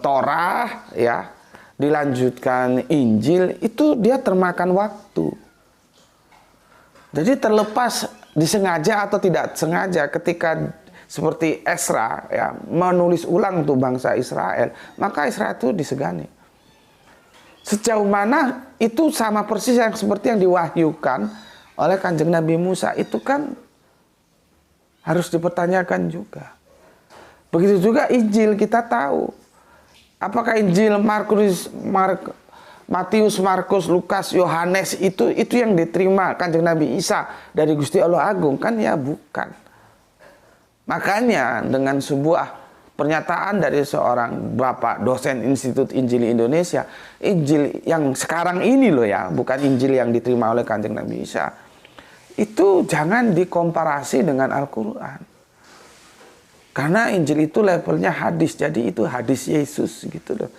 Torah ya, dilanjutkan Injil, itu dia termakan waktu. Jadi terlepas disengaja atau tidak sengaja, ketika seperti Ezra ya menulis ulang untuk bangsa Israel, maka Ezra itu disegani. Sejauh mana itu sama persis yang seperti yang diwahyukan oleh Kanjeng Nabi Musa, itu kan harus dipertanyakan juga. Begitu juga Injil, kita tahu apakah Injil Matius, Markus, Lukas, Yohanes itu yang diterima Kanjeng Nabi Isa dari Gusti Allah Agung? Kan ya bukan. Makanya dengan sebuah pernyataan dari seorang bapak dosen Institut Injil Indonesia, Injil yang sekarang ini loh ya, bukan Injil yang diterima oleh Kanjeng Nabi Isa, itu jangan dikomparasi dengan Al-Quran. Karena Injil itu levelnya hadis, jadi itu hadis Yesus gitu loh.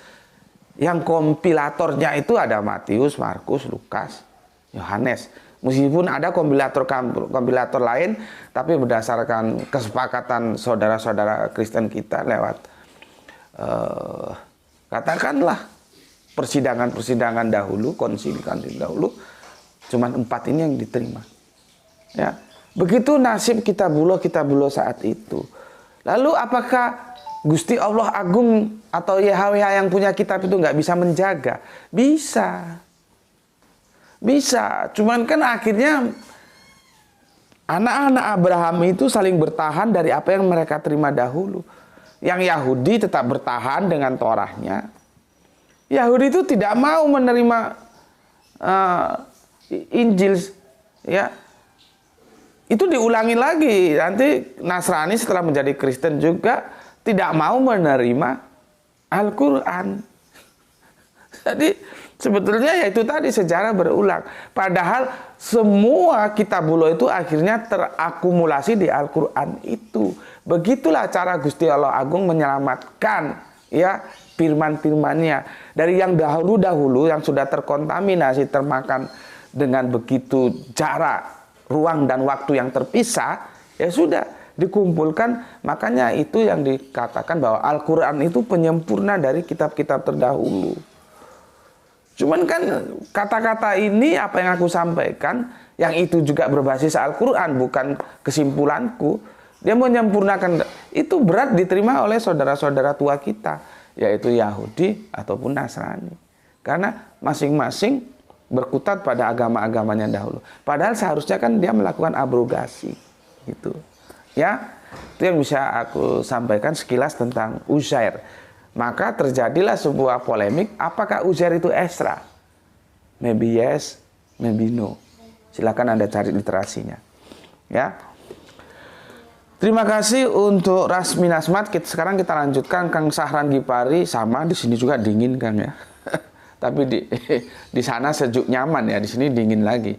Yang kompilatornya itu ada Matius, Markus, Lukas, Yohanes. Meskipun ada kompilator lain, tapi berdasarkan kesepakatan saudara-saudara Kristen kita lewat katakanlah persidangan dahulu, konsili dahulu, cuman 4 ini yang diterima. Ya, begitu nasib kitabullah saat itu. Lalu apakah Gusti Allah Agung atau YHWH yang punya kitab itu nggak bisa menjaga? Bisa. Cuman kan akhirnya anak-anak Abraham itu saling bertahan dari apa yang mereka terima dahulu. yang Yahudi tetap bertahan dengan Torahnya. Yahudi itu tidak mau menerima Injil, ya. Itu diulangi lagi. Nanti Nasrani setelah menjadi Kristen juga tidak mau menerima Al-Quran. Jadi sebetulnya ya itu tadi, sejarah berulang. Padahal semua kitabullah itu akhirnya terakumulasi di Al-Quran itu. Begitulah cara Gusti Allah Agung menyelamatkan, ya, firman-firmannya. Dari yang dahulu-dahulu yang sudah terkontaminasi, termakan dengan begitu jarak, ruang dan waktu yang terpisah, ya sudah dikumpulkan. Makanya itu yang dikatakan bahwa Al-Quran itu penyempurna dari kitab-kitab terdahulu. Cuman kan kata-kata ini apa yang aku sampaikan, yang itu juga berbasis Al-Quran, bukan kesimpulanku. Dia menyempurnakan, itu berat diterima oleh saudara-saudara tua kita, yaitu Yahudi ataupun Nasrani. Karena masing-masing berkutat pada agama-agamanya dahulu. Padahal seharusnya kan dia melakukan abrogasi. Gitu. Ya, itu yang bisa aku sampaikan sekilas tentang Uzair. Maka terjadilah sebuah polemik, apakah Uzair itu Ezra? Maybe yes, maybe no. Silakan Anda cari literasinya. Ya. Terima kasih untuk Rasmi Nasmat. Sekarang kita lanjutkan Kang Sahran Gipari. Sama, di sini juga dingin Kang ya. Tapi di sana sejuk nyaman ya, di sini dingin lagi.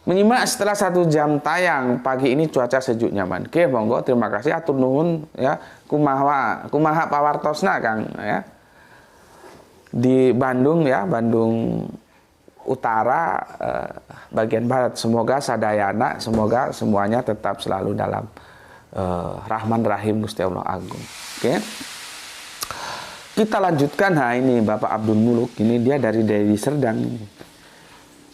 Menyimak setelah 1 jam tayang pagi ini, cuaca sejuk nyaman. Oke, monggo, terima kasih, atur nuhun ya. Kumaha pawartosna Kang ya. Di Bandung ya, Bandung Utara, bagian barat. Semoga sadayana, semoga semuanya tetap selalu dalam Rahman Rahim Gusti Allah Agung. Oke. Kita lanjutkan. Nah, ini Bapak Abdul Muluk, ini dia dari Deli Serdang ini.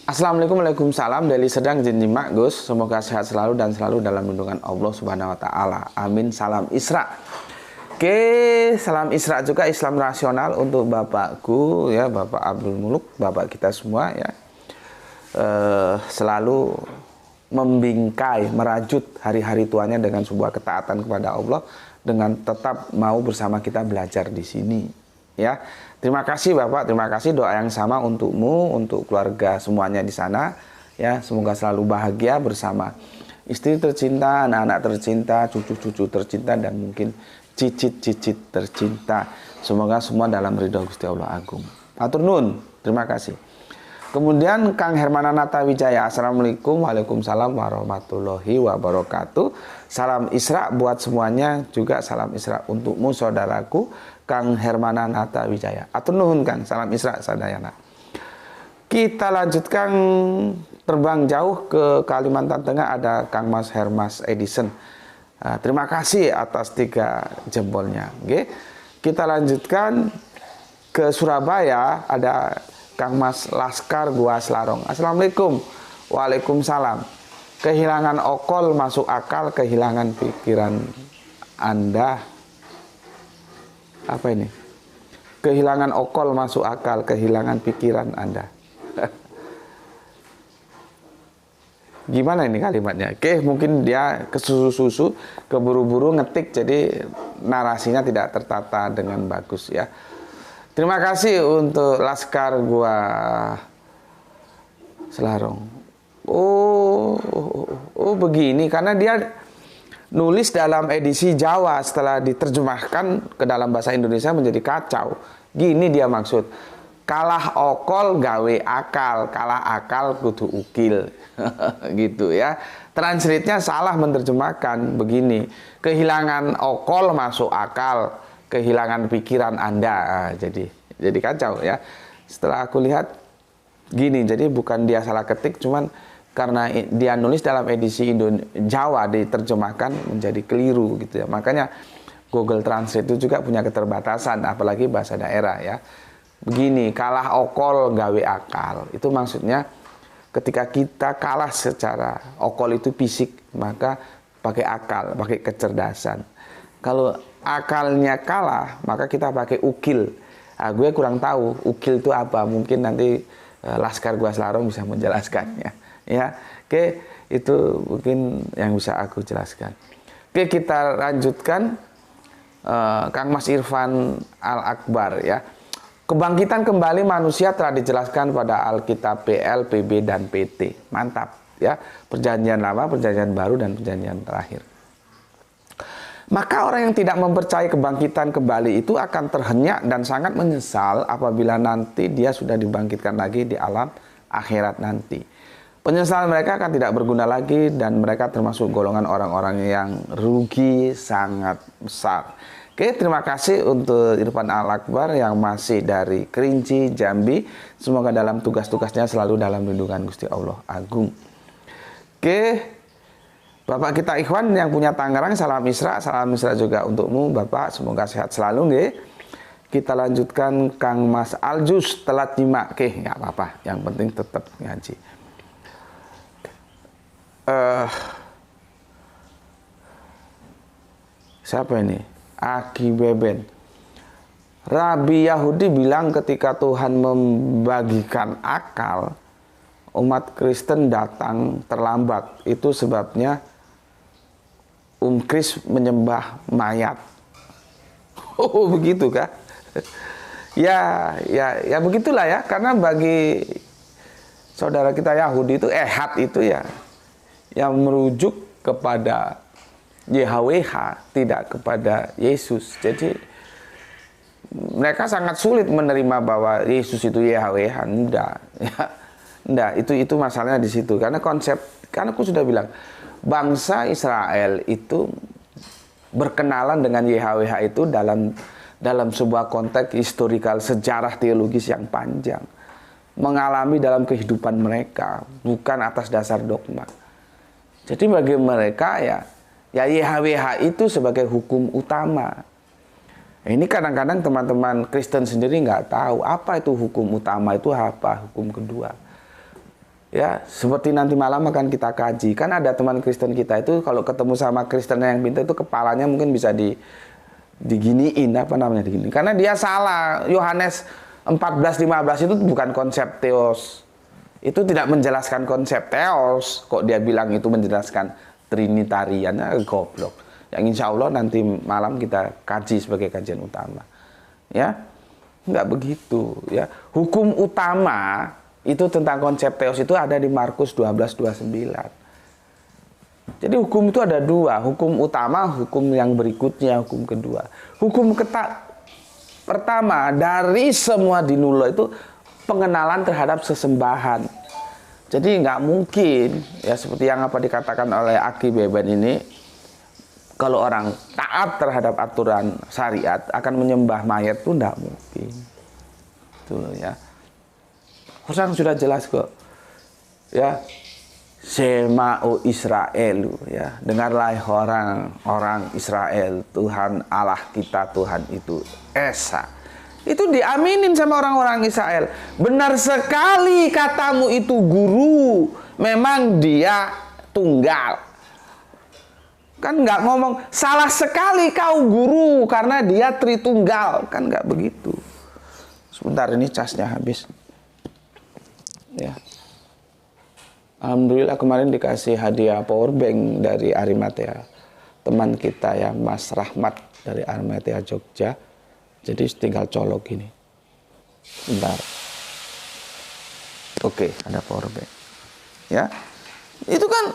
Assalamualaikum, waalaikumsalam. Deli Serdang jenjimak Gus, semoga sehat selalu dan selalu dalam lindungan Allah Subhanahu wa taala. Amin. Salam Isra. Oke, salam Isra juga, Islam rasional untuk Bapakku ya, Bapak Abdul Muluk, Bapak kita semua ya. Selalu membingkai, merajut hari-hari tuanya dengan sebuah ketaatan kepada Allah, dengan tetap mau bersama kita belajar di sini ya. Terima kasih Bapak, terima kasih, doa yang sama untukmu, untuk keluarga semuanya di sana ya. Semoga selalu bahagia bersama istri tercinta, anak-anak tercinta, cucu-cucu tercinta, dan mungkin cicit-cicit tercinta. Semoga semua dalam ridho Gusti Allah Agung. Matur nuwun, terima kasih. Kemudian Kang Hermananata Wijaya, Assalamualaikum, waalaikumsalam warahmatullahi wabarakatuh. Salam Isra buat semuanya, juga salam Isra untukmu saudaraku Kang Hermananata Wijaya. Atur nuhun Kang, salam Isra sadayana. Kita lanjutkan terbang jauh ke Kalimantan Tengah, ada Kang Mas Hermas Edison. Terima kasih atas 3 jempolnya. Oke. Kita lanjutkan ke Surabaya, ada Kang Mas Laskar Gua Selarong. Assalamualaikum. Waalaikumsalam. Kehilangan okol masuk akal, kehilangan pikiran Anda. Apa ini? Kehilangan okol masuk akal, kehilangan pikiran Anda. Gimana ini kalimatnya? Oke, mungkin dia kesusu-susu, keburu-buru ngetik, jadi narasinya tidak tertata dengan bagus ya. Terima kasih untuk Laskar Gua Selarong. Oh begini, karena dia nulis dalam edisi Jawa, setelah diterjemahkan ke dalam bahasa Indonesia menjadi kacau. Gini dia maksud, kalah okol gawe akal, kalah akal kudu ukil. Gitu ya. Translate-nya salah menerjemahkan begini, kehilangan okol masuk akal, kehilangan pikiran Anda. Jadi kacau ya. Setelah aku lihat gini, jadi bukan dia salah ketik, cuman karena dia nulis dalam edisi Jawa diterjemahkan menjadi keliru gitu ya. Makanya Google Translate itu juga punya keterbatasan, apalagi bahasa daerah ya. Begini, kalah okol gawe akal. Itu maksudnya ketika kita kalah secara okol itu fisik, maka pakai akal, pakai kecerdasan. Kalau akalnya kalah, maka kita pakai ukil. Nah, gue kurang tahu ukil itu apa. Mungkin nanti Laskar Gua Selarong bisa menjelaskannya. Ya, oke, itu mungkin yang bisa aku jelaskan. Oke, kita lanjutkan. Kang Mas Irfan Al-Akbar ya. Kebangkitan kembali manusia telah dijelaskan pada Alkitab PL, PB, dan PT. Mantap ya. Perjanjian lama, perjanjian baru, dan perjanjian terakhir. Maka orang yang tidak mempercayai kebangkitan kembali itu akan terhenyak dan sangat menyesal apabila nanti dia sudah dibangkitkan lagi di alam akhirat nanti. Penyesalan mereka akan tidak berguna lagi dan mereka termasuk golongan orang-orang yang rugi sangat besar. Oke, terima kasih untuk Irfan Al-Akbar yang masih dari Kerinci, Jambi. Semoga dalam tugas-tugasnya selalu dalam lindungan Gusti Allah Agung. Oke, Bapak kita Ikhwan yang punya Tangerang, salam Isra juga untukmu Bapak, semoga sehat selalu nggih. Kita lanjutkan Kang Mas Aljus telat nyimak, oke nggak apa-apa, yang penting tetap ngaji. Siapa ini? Aki Beben. Rabi Yahudi bilang ketika Tuhan membagikan akal, umat Kristen datang terlambat. Itu sebabnya Kris menyembah mayat. Oh, begitu kah? Ya begitulah ya. Karena bagi saudara kita Yahudi itu ehad itu ya yang merujuk kepada YHWH, tidak kepada Yesus. Jadi mereka sangat sulit menerima bahwa Yesus itu YHWH. Enggak, ya. Enggak, itu masalahnya di situ. Karena aku sudah bilang bangsa Israel itu berkenalan dengan YHWH itu dalam sebuah konteks historikal sejarah teologis yang panjang, mengalami dalam kehidupan mereka, bukan atas dasar dogma. Jadi bagi mereka ya YHWH itu sebagai hukum utama. Ini kadang-kadang teman-teman Kristen sendiri nggak tahu apa itu hukum utama, itu apa hukum kedua. Ya, seperti nanti malam akan kita kaji. Kan ada teman Kristen kita itu kalau ketemu sama Kristen yang pintar itu kepalanya mungkin bisa diginiin, apa namanya digini. Karena dia salah. Yohanes 14:15 itu bukan konsep teos. Itu tidak menjelaskan konsep teos. Kok dia bilang itu menjelaskan Trinitarian, goblok. Yang insya Allah nanti malam kita kaji sebagai kajian utama. Ya, nggak begitu. Ya, hukum utama itu tentang konsep teos itu ada di Markus 12:29. Jadi hukum itu ada dua, hukum utama, hukum yang berikutnya, hukum kedua. Hukum pertama dari semua dinulo itu pengenalan terhadap sesembahan. Jadi nggak mungkin ya seperti yang apa dikatakan oleh Aki Beben ini, kalau orang taat terhadap aturan syariat akan menyembah mayat itu nggak mungkin. Itu ya. Orang sudah jelas kok. Ya. Shema o Israel ya. Dengarlah orang Israel, Tuhan Allah kita Tuhan itu Esa. Itu diaminin sama orang-orang Israel. Benar sekali katamu itu guru. Memang dia tunggal. Kan nggak ngomong salah sekali kau guru karena dia tritunggal. Kan nggak begitu. Sebentar ini casnya habis. Ya. Alhamdulillah kemarin dikasih hadiah power bank dari Arimatea, teman kita ya Mas Rahmat dari Arimatea Jogja. Jadi tinggal colok gini. Bentar. Oke, ada power bank. Ya. Itu kan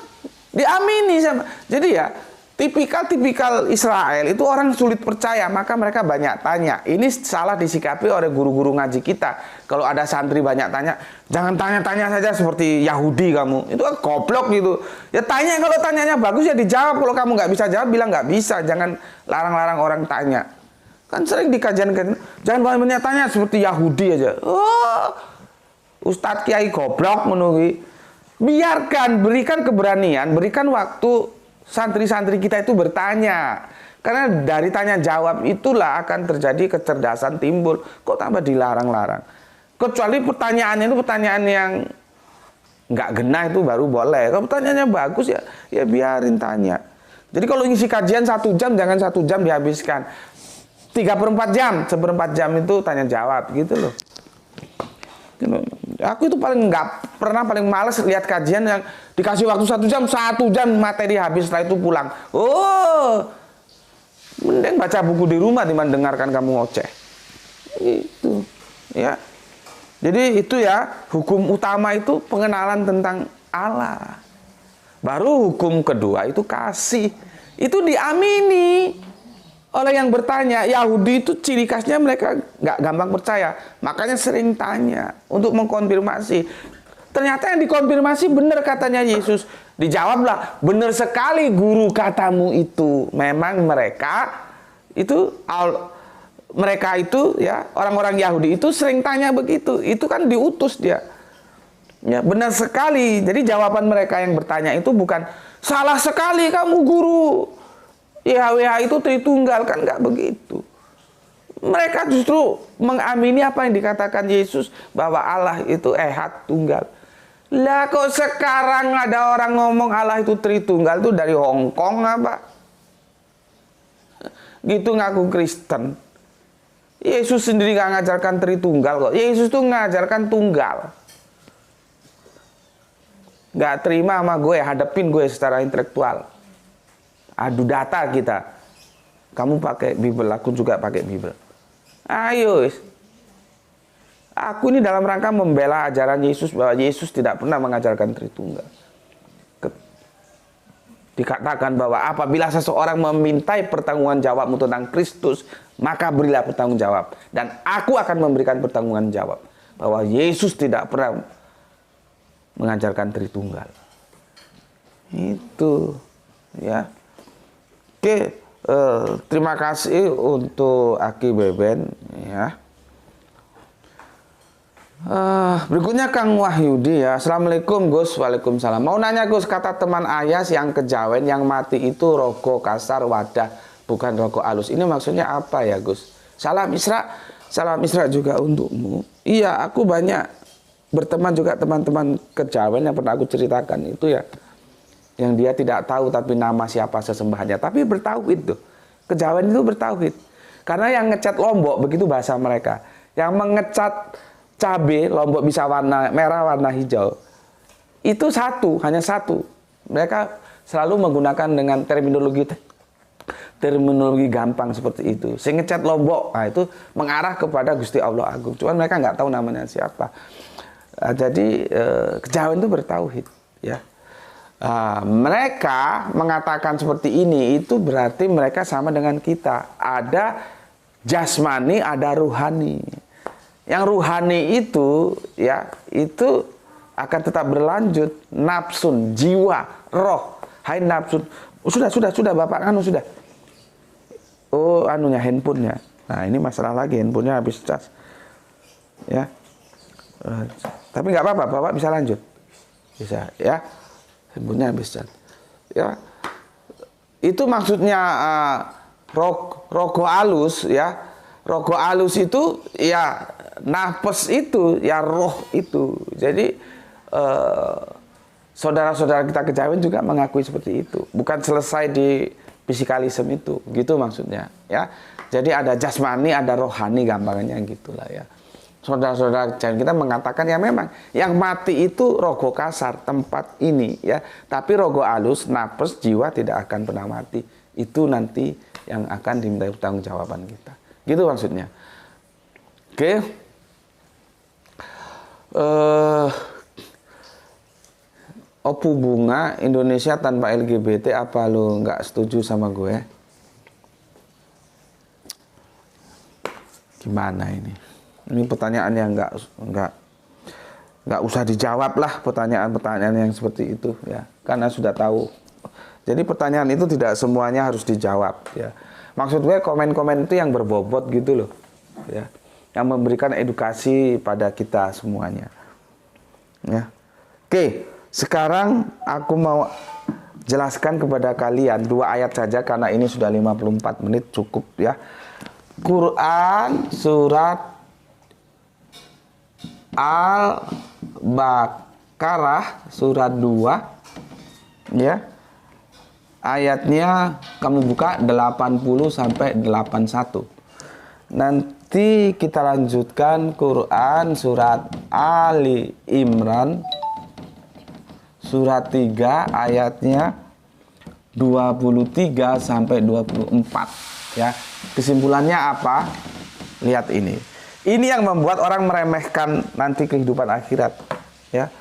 diamini sama. Jadi ya tipikal Israel itu orang sulit percaya, maka mereka banyak tanya. Ini salah disikapi oleh guru-guru ngaji kita. Kalau ada santri banyak tanya, jangan tanya-tanya saja seperti Yahudi kamu. Itu kan goblok gitu. Ya tanya, kalau tanyanya bagus ya dijawab. Kalau kamu nggak bisa jawab, bilang nggak bisa. Jangan larang-larang orang tanya. Kan sering di kajian, jangan banyak tanya seperti Yahudi aja. Oh, Ustadz Kiai goblok menunggu. Biarkan, berikan keberanian, berikan waktu santri-santri kita itu bertanya. Karena dari tanya jawab itulah akan terjadi kecerdasan timbul. Kok tambah dilarang-larang? Kecuali pertanyaannya itu pertanyaan yang nggak genah itu baru boleh. Kalau pertanyaannya bagus ya biarin tanya. Jadi kalau ngisi kajian 1 jam, jangan 1 jam dihabiskan. 3/4 jam, 1/4 jam itu tanya jawab gitu loh. Aku itu paling males lihat kajian yang dikasih waktu 1 jam materi habis, setelah itu pulang. Oh, Mending baca buku di rumah dibanding dengarkan kamu ngoceh. Itu, ya. Jadi itu ya, hukum utama itu pengenalan tentang Allah. Baru hukum kedua itu kasih. Itu diamini oleh yang bertanya. Yahudi itu ciri khasnya mereka nggak gampang percaya. Makanya sering tanya untuk mengkonfirmasi. Ternyata yang dikonfirmasi benar katanya Yesus. Dijawablah, benar sekali guru katamu itu. Memang mereka itu ya, orang-orang Yahudi itu sering tanya begitu. Itu kan diutus dia. Ya, benar sekali. Jadi jawaban mereka yang bertanya itu bukan salah sekali kamu guru. YHWH itu Tritunggal, kan nggak begitu. Mereka justru mengamini apa yang dikatakan Yesus bahwa Allah itu Ehad Tunggal. Lah kok sekarang ada orang ngomong Allah itu Tritunggal itu dari Hong Kong apa? Gitu ngaku Kristen. Yesus sendiri nggak ngajarkan Tritunggal kok. Yesus tuh ngajarkan tunggal. Nggak terima sama gue, hadapin gue secara intelektual. Adu data kita. Kamu pakai Bible, aku juga pakai Bible. Ayo, aku ini dalam rangka membela ajaran Yesus bahwa Yesus tidak pernah mengajarkan Tritunggal. Dikatakan bahwa apabila seseorang memintai pertanggungjawaban jawabmu tentang Kristus, maka berilah pertanggung jawab. Dan aku akan memberikan pertanggungan jawab. Bahwa Yesus tidak pernah mengajarkan Tritunggal. Itu, ya. Oke, terima kasih untuk Aki Beben, ya. Berikutnya Kang Wahyudi, ya. Assalamualaikum Gus. Waalaikumsalam. Mau nanya Gus, kata teman Ayas yang kejawen yang mati itu rogo kasar wadah, bukan rogo alus. Ini maksudnya apa ya Gus? Salam Isra juga untukmu. Iya, aku banyak berteman juga teman-teman kejawen yang pernah aku ceritakan itu ya. Yang dia tidak tahu tapi nama siapa sesembahannya, tapi bertauhid tuh. Kejawen itu bertauhid. Karena yang ngecat Lombok begitu bahasa mereka. Yang mengecat cabai Lombok bisa warna merah, warna hijau. Itu satu, hanya satu. Mereka selalu menggunakan dengan terminologi gampang seperti itu. Si ngecat Lombok, nah itu mengarah kepada Gusti Allah Agung. Cuman mereka nggak tahu namanya siapa. Jadi kejawen itu bertauhid, ya. Mereka mengatakan seperti ini, itu berarti mereka sama dengan kita. Ada jasmani, ada ruhani. Yang ruhani itu, ya, itu akan tetap berlanjut. Nafsun, jiwa, roh. Hai nafsun. Sudah Bapak, sudah. Oh, handphonenya. Nah, ini masalah lagi, handphonenya habis cas. Ya. Tapi nggak apa-apa, Bapak bisa lanjut. Bisa, ya. Handphonenya habis cas. Ya. Itu maksudnya rogo alus, ya. Rogo alus itu, ya, nafas itu, ya, roh itu. Jadi saudara-saudara kita kejawen juga mengakui seperti itu. Bukan selesai di fisikalisme itu, gitu maksudnya, ya. Jadi ada jasmani, ada rohani, gampangnya gitulah, ya. Saudara-saudara kejawen kita mengatakan ya memang yang mati itu rogo kasar, tempat ini, ya. Tapi rogo alus, nafas, jiwa tidak akan pernah mati. Itu nanti yang akan diminta pertanggungjawaban kita. Gitu maksudnya. Oke. Opu bunga Indonesia tanpa LGBT, apa lu nggak setuju sama gue? Gimana ini? Ini pertanyaan yang nggak usah dijawab lah, pertanyaan-pertanyaan yang seperti itu, ya, karena sudah tahu. Jadi pertanyaan itu tidak semuanya harus dijawab, ya. Maksud gue komen-komen itu yang berbobot gitu loh, ya, yang memberikan edukasi pada kita semuanya, ya. Oke, sekarang aku mau jelaskan kepada kalian 2 ayat saja karena ini sudah 54 menit, cukup, ya. Quran surat Al-Baqarah surat 2, ya. Ayatnya kamu buka 80 sampai 81. Nanti kita lanjutkan Quran surat Ali Imran surat 3 ayatnya 23 sampai 24. Ya, kesimpulannya apa? Lihat ini. Ini yang membuat orang meremehkan nanti kehidupan akhirat. Ya,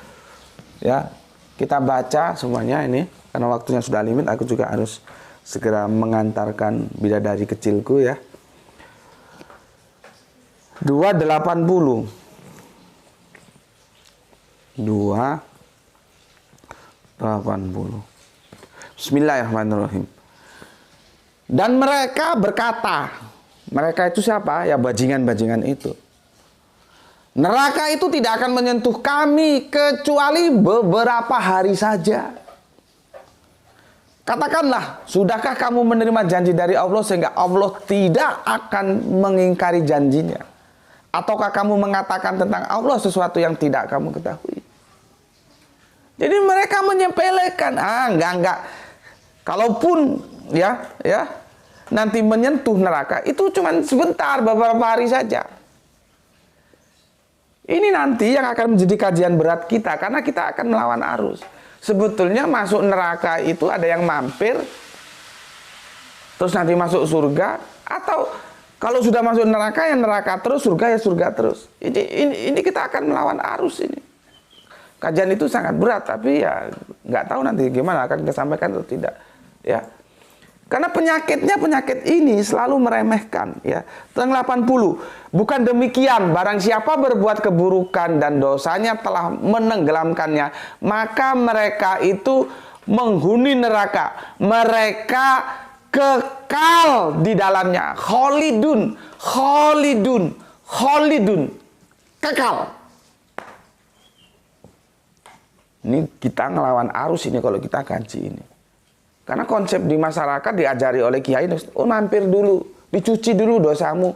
ya, kita baca semuanya ini karena waktunya sudah limit. Aku juga harus segera mengantarkan bidadari kecilku ya. 280. Bismillahirrahmanirrahim. Dan mereka berkata, mereka itu siapa? Ya bajingan-bajingan itu. Neraka itu tidak akan menyentuh kami kecuali beberapa hari saja. Katakanlah, sudahkah kamu menerima janji dari Allah sehingga Allah tidak akan mengingkari janjinya? Ataukah kamu mengatakan tentang Allah sesuatu yang tidak kamu ketahui? Jadi mereka menyepelekan, enggak. Kalaupun ya, nanti menyentuh neraka itu cuma sebentar, beberapa hari saja. Ini nanti yang akan menjadi kajian berat kita karena kita akan melawan arus. Sebetulnya masuk neraka itu ada yang mampir, terus nanti masuk surga, atau kalau sudah masuk neraka ya neraka terus, surga ya surga terus. Ini kita akan melawan arus ini. Kajian itu sangat berat, tapi ya nggak tahu nanti gimana akan kita sampaikan atau tidak. Ya, karena penyakit ini selalu meremehkan. Ya, tentang 80. Bukan demikian, barang siapa berbuat keburukan dan dosanya telah menenggelamkannya, maka mereka itu menghuni neraka. Mereka kekal di dalamnya. Khalidun, kekal. Ini kita ngelawan arus ini kalau kita kaji ini. Karena konsep di masyarakat diajari oleh kiai, mampir dulu, dicuci dulu dosamu.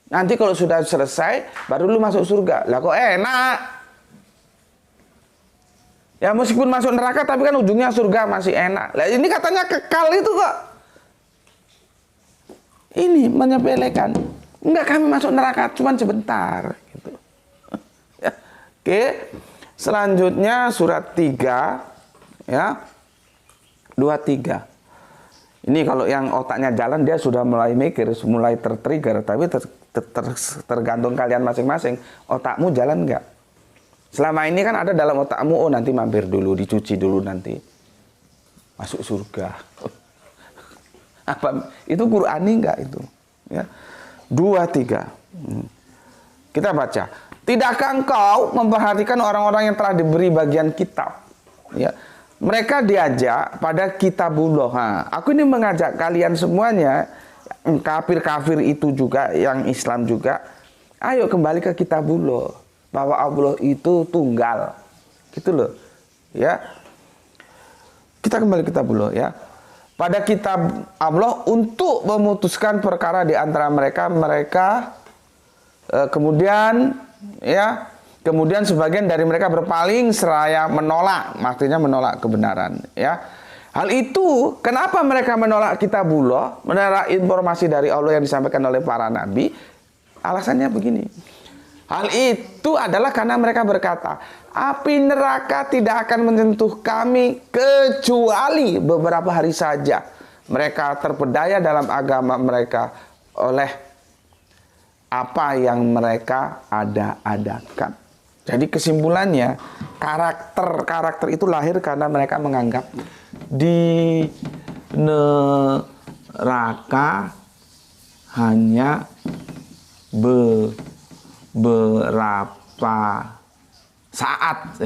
Nanti kalau sudah selesai, baru lu masuk surga. Lah kok enak? Ya meskipun masuk neraka, tapi kan ujungnya surga masih enak. Lah ini katanya kekal itu kok. Ini menyepelekan. Enggak, kami masuk neraka cuma sebentar. Gitu. Ya. Oke, selanjutnya surat 3, ya. 23. Ini kalau yang otaknya jalan dia sudah mulai mikir, mulai tertrigger, tapi tergantung kalian masing-masing. Otakmu jalan nggak? Selama ini kan ada dalam otakmu, oh nanti mampir dulu, dicuci dulu nanti masuk surga. Apa itu Qur'ani nggak itu? Ya. 23. Kita baca. Tidakkah engkau memperhatikan orang-orang yang telah diberi bagian kitab? Ya. Mereka diajak pada kitabullah. Aku ini mengajak kalian semuanya, kafir-kafir itu juga, yang Islam juga, ayo kembali ke kitabullah, bahwa Allah itu tunggal. Gitu loh. Ya. Kita kembali ke kitabullah ya. Pada kitab Allah untuk memutuskan perkara di antara mereka, kemudian ya, kemudian sebagian dari mereka berpaling seraya menolak, maksudnya menolak kebenaran. Ya, hal itu kenapa mereka menolak kitabullah, menolak informasi dari Allah yang disampaikan oleh para nabi? Alasannya begini. Hal itu adalah karena mereka berkata, api neraka tidak akan menyentuh kami kecuali beberapa hari saja. Mereka terpedaya dalam agama mereka oleh apa yang mereka ada-adakan. Jadi kesimpulannya, karakter itu lahir karena mereka menganggap di neraka hanya beberapa saat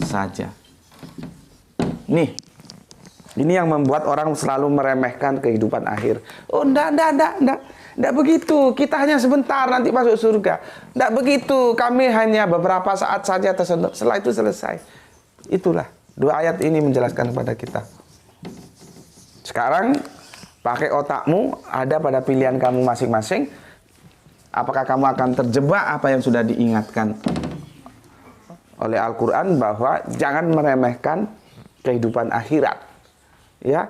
saja. Nih, ini yang membuat orang selalu meremehkan kehidupan akhir. Oh, enggak begitu. Kita hanya sebentar nanti masuk surga. Enggak begitu. Kami hanya beberapa saat saja tersentuh. Setelah itu selesai. Itulah 2 ayat ini menjelaskan kepada kita. Sekarang pakai otakmu, ada pada pilihan kamu masing-masing. Apakah kamu akan terjebak apa yang sudah diingatkan oleh Al-Quran bahwa jangan meremehkan kehidupan akhirat, ya.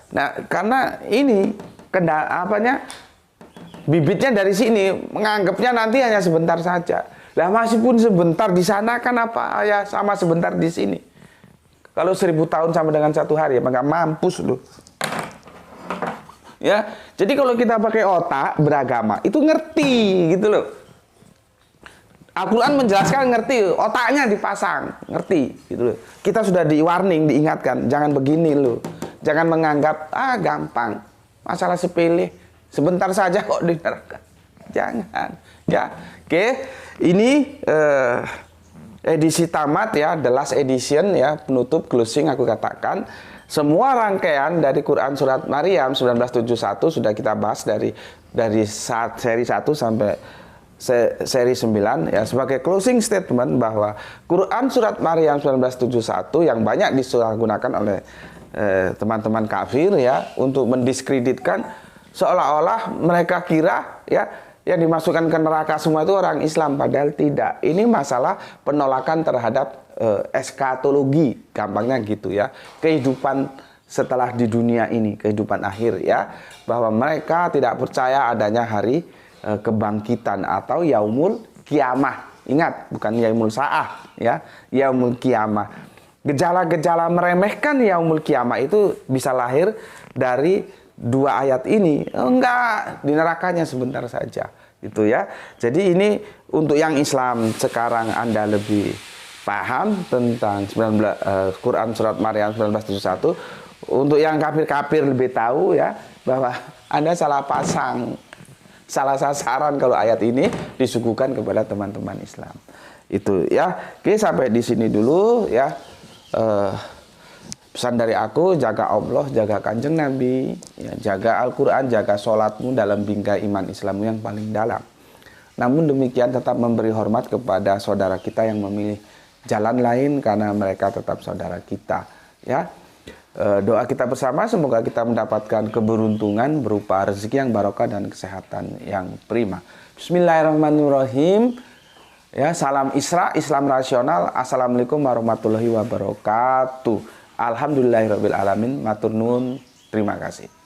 Nah, karena ini bibitnya dari sini, menganggapnya nanti hanya sebentar saja. Lah meskipun sebentar di sana kan apa ya sama sebentar di sini. Kalau 1000 tahun sama dengan 1 hari, ya maka mampus lu. Ya, jadi kalau kita pakai otak beragama itu ngerti gitu loh. Al-Quran menjelaskan ngerti, otaknya dipasang, ngerti gitu loh. Kita sudah di warning, diingatkan, jangan begini loh. Jangan menganggap gampang, masalah sepele, sebentar saja kok di neraka. Jangan, ya. Oke, ini edisi tamat ya, the last edition ya, penutup closing aku katakan. Semua rangkaian dari Quran Surat Maryam 1971 sudah kita bahas dari seri 1 sampai seri 9 ya, sebagai closing statement bahwa Quran Surat Maryam 1971 yang banyak disalahgunakan oleh teman-teman kafir ya untuk mendiskreditkan seolah-olah mereka kira ya yang dimasukkan ke neraka semua itu orang Islam, padahal tidak. Ini masalah penolakan terhadap eskatologi, gampangnya gitu ya. Kehidupan setelah di dunia ini, kehidupan akhir ya. Bahwa mereka tidak percaya adanya hari kebangkitan atau yaumul kiamah. Ingat, bukan yaumul sa'ah ya, yaumul kiamah. Gejala-gejala meremehkan yaumul kiamah itu bisa lahir dari dua ayat ini. Enggak, di nerakanya sebentar saja itu ya. Jadi ini untuk yang Islam sekarang Anda lebih paham tentang Quran Surat Maryam 1971. Untuk yang kafir-kafir lebih tahu ya bahwa Anda salah pasang, salah sasaran kalau ayat ini disuguhkan kepada teman-teman Islam. Itu ya. Oke, sampai di sini dulu ya. Pesan dari aku, jaga Allah, jaga Kanjeng Nabi, ya, jaga Al-Quran, jaga sholatmu dalam bingkai iman Islammu yang paling dalam. Namun demikian tetap memberi hormat kepada saudara kita yang memilih jalan lain karena mereka tetap saudara kita. Ya, doa kita bersama semoga kita mendapatkan keberuntungan berupa rezeki yang barokah dan kesehatan yang prima. Bismillahirrahmanirrahim. Ya, salam Isra, Islam rasional. Assalamualaikum warahmatullahi wabarakatuh. Alhamdulillahirabbil alamin. Matur nuwun. Terima kasih.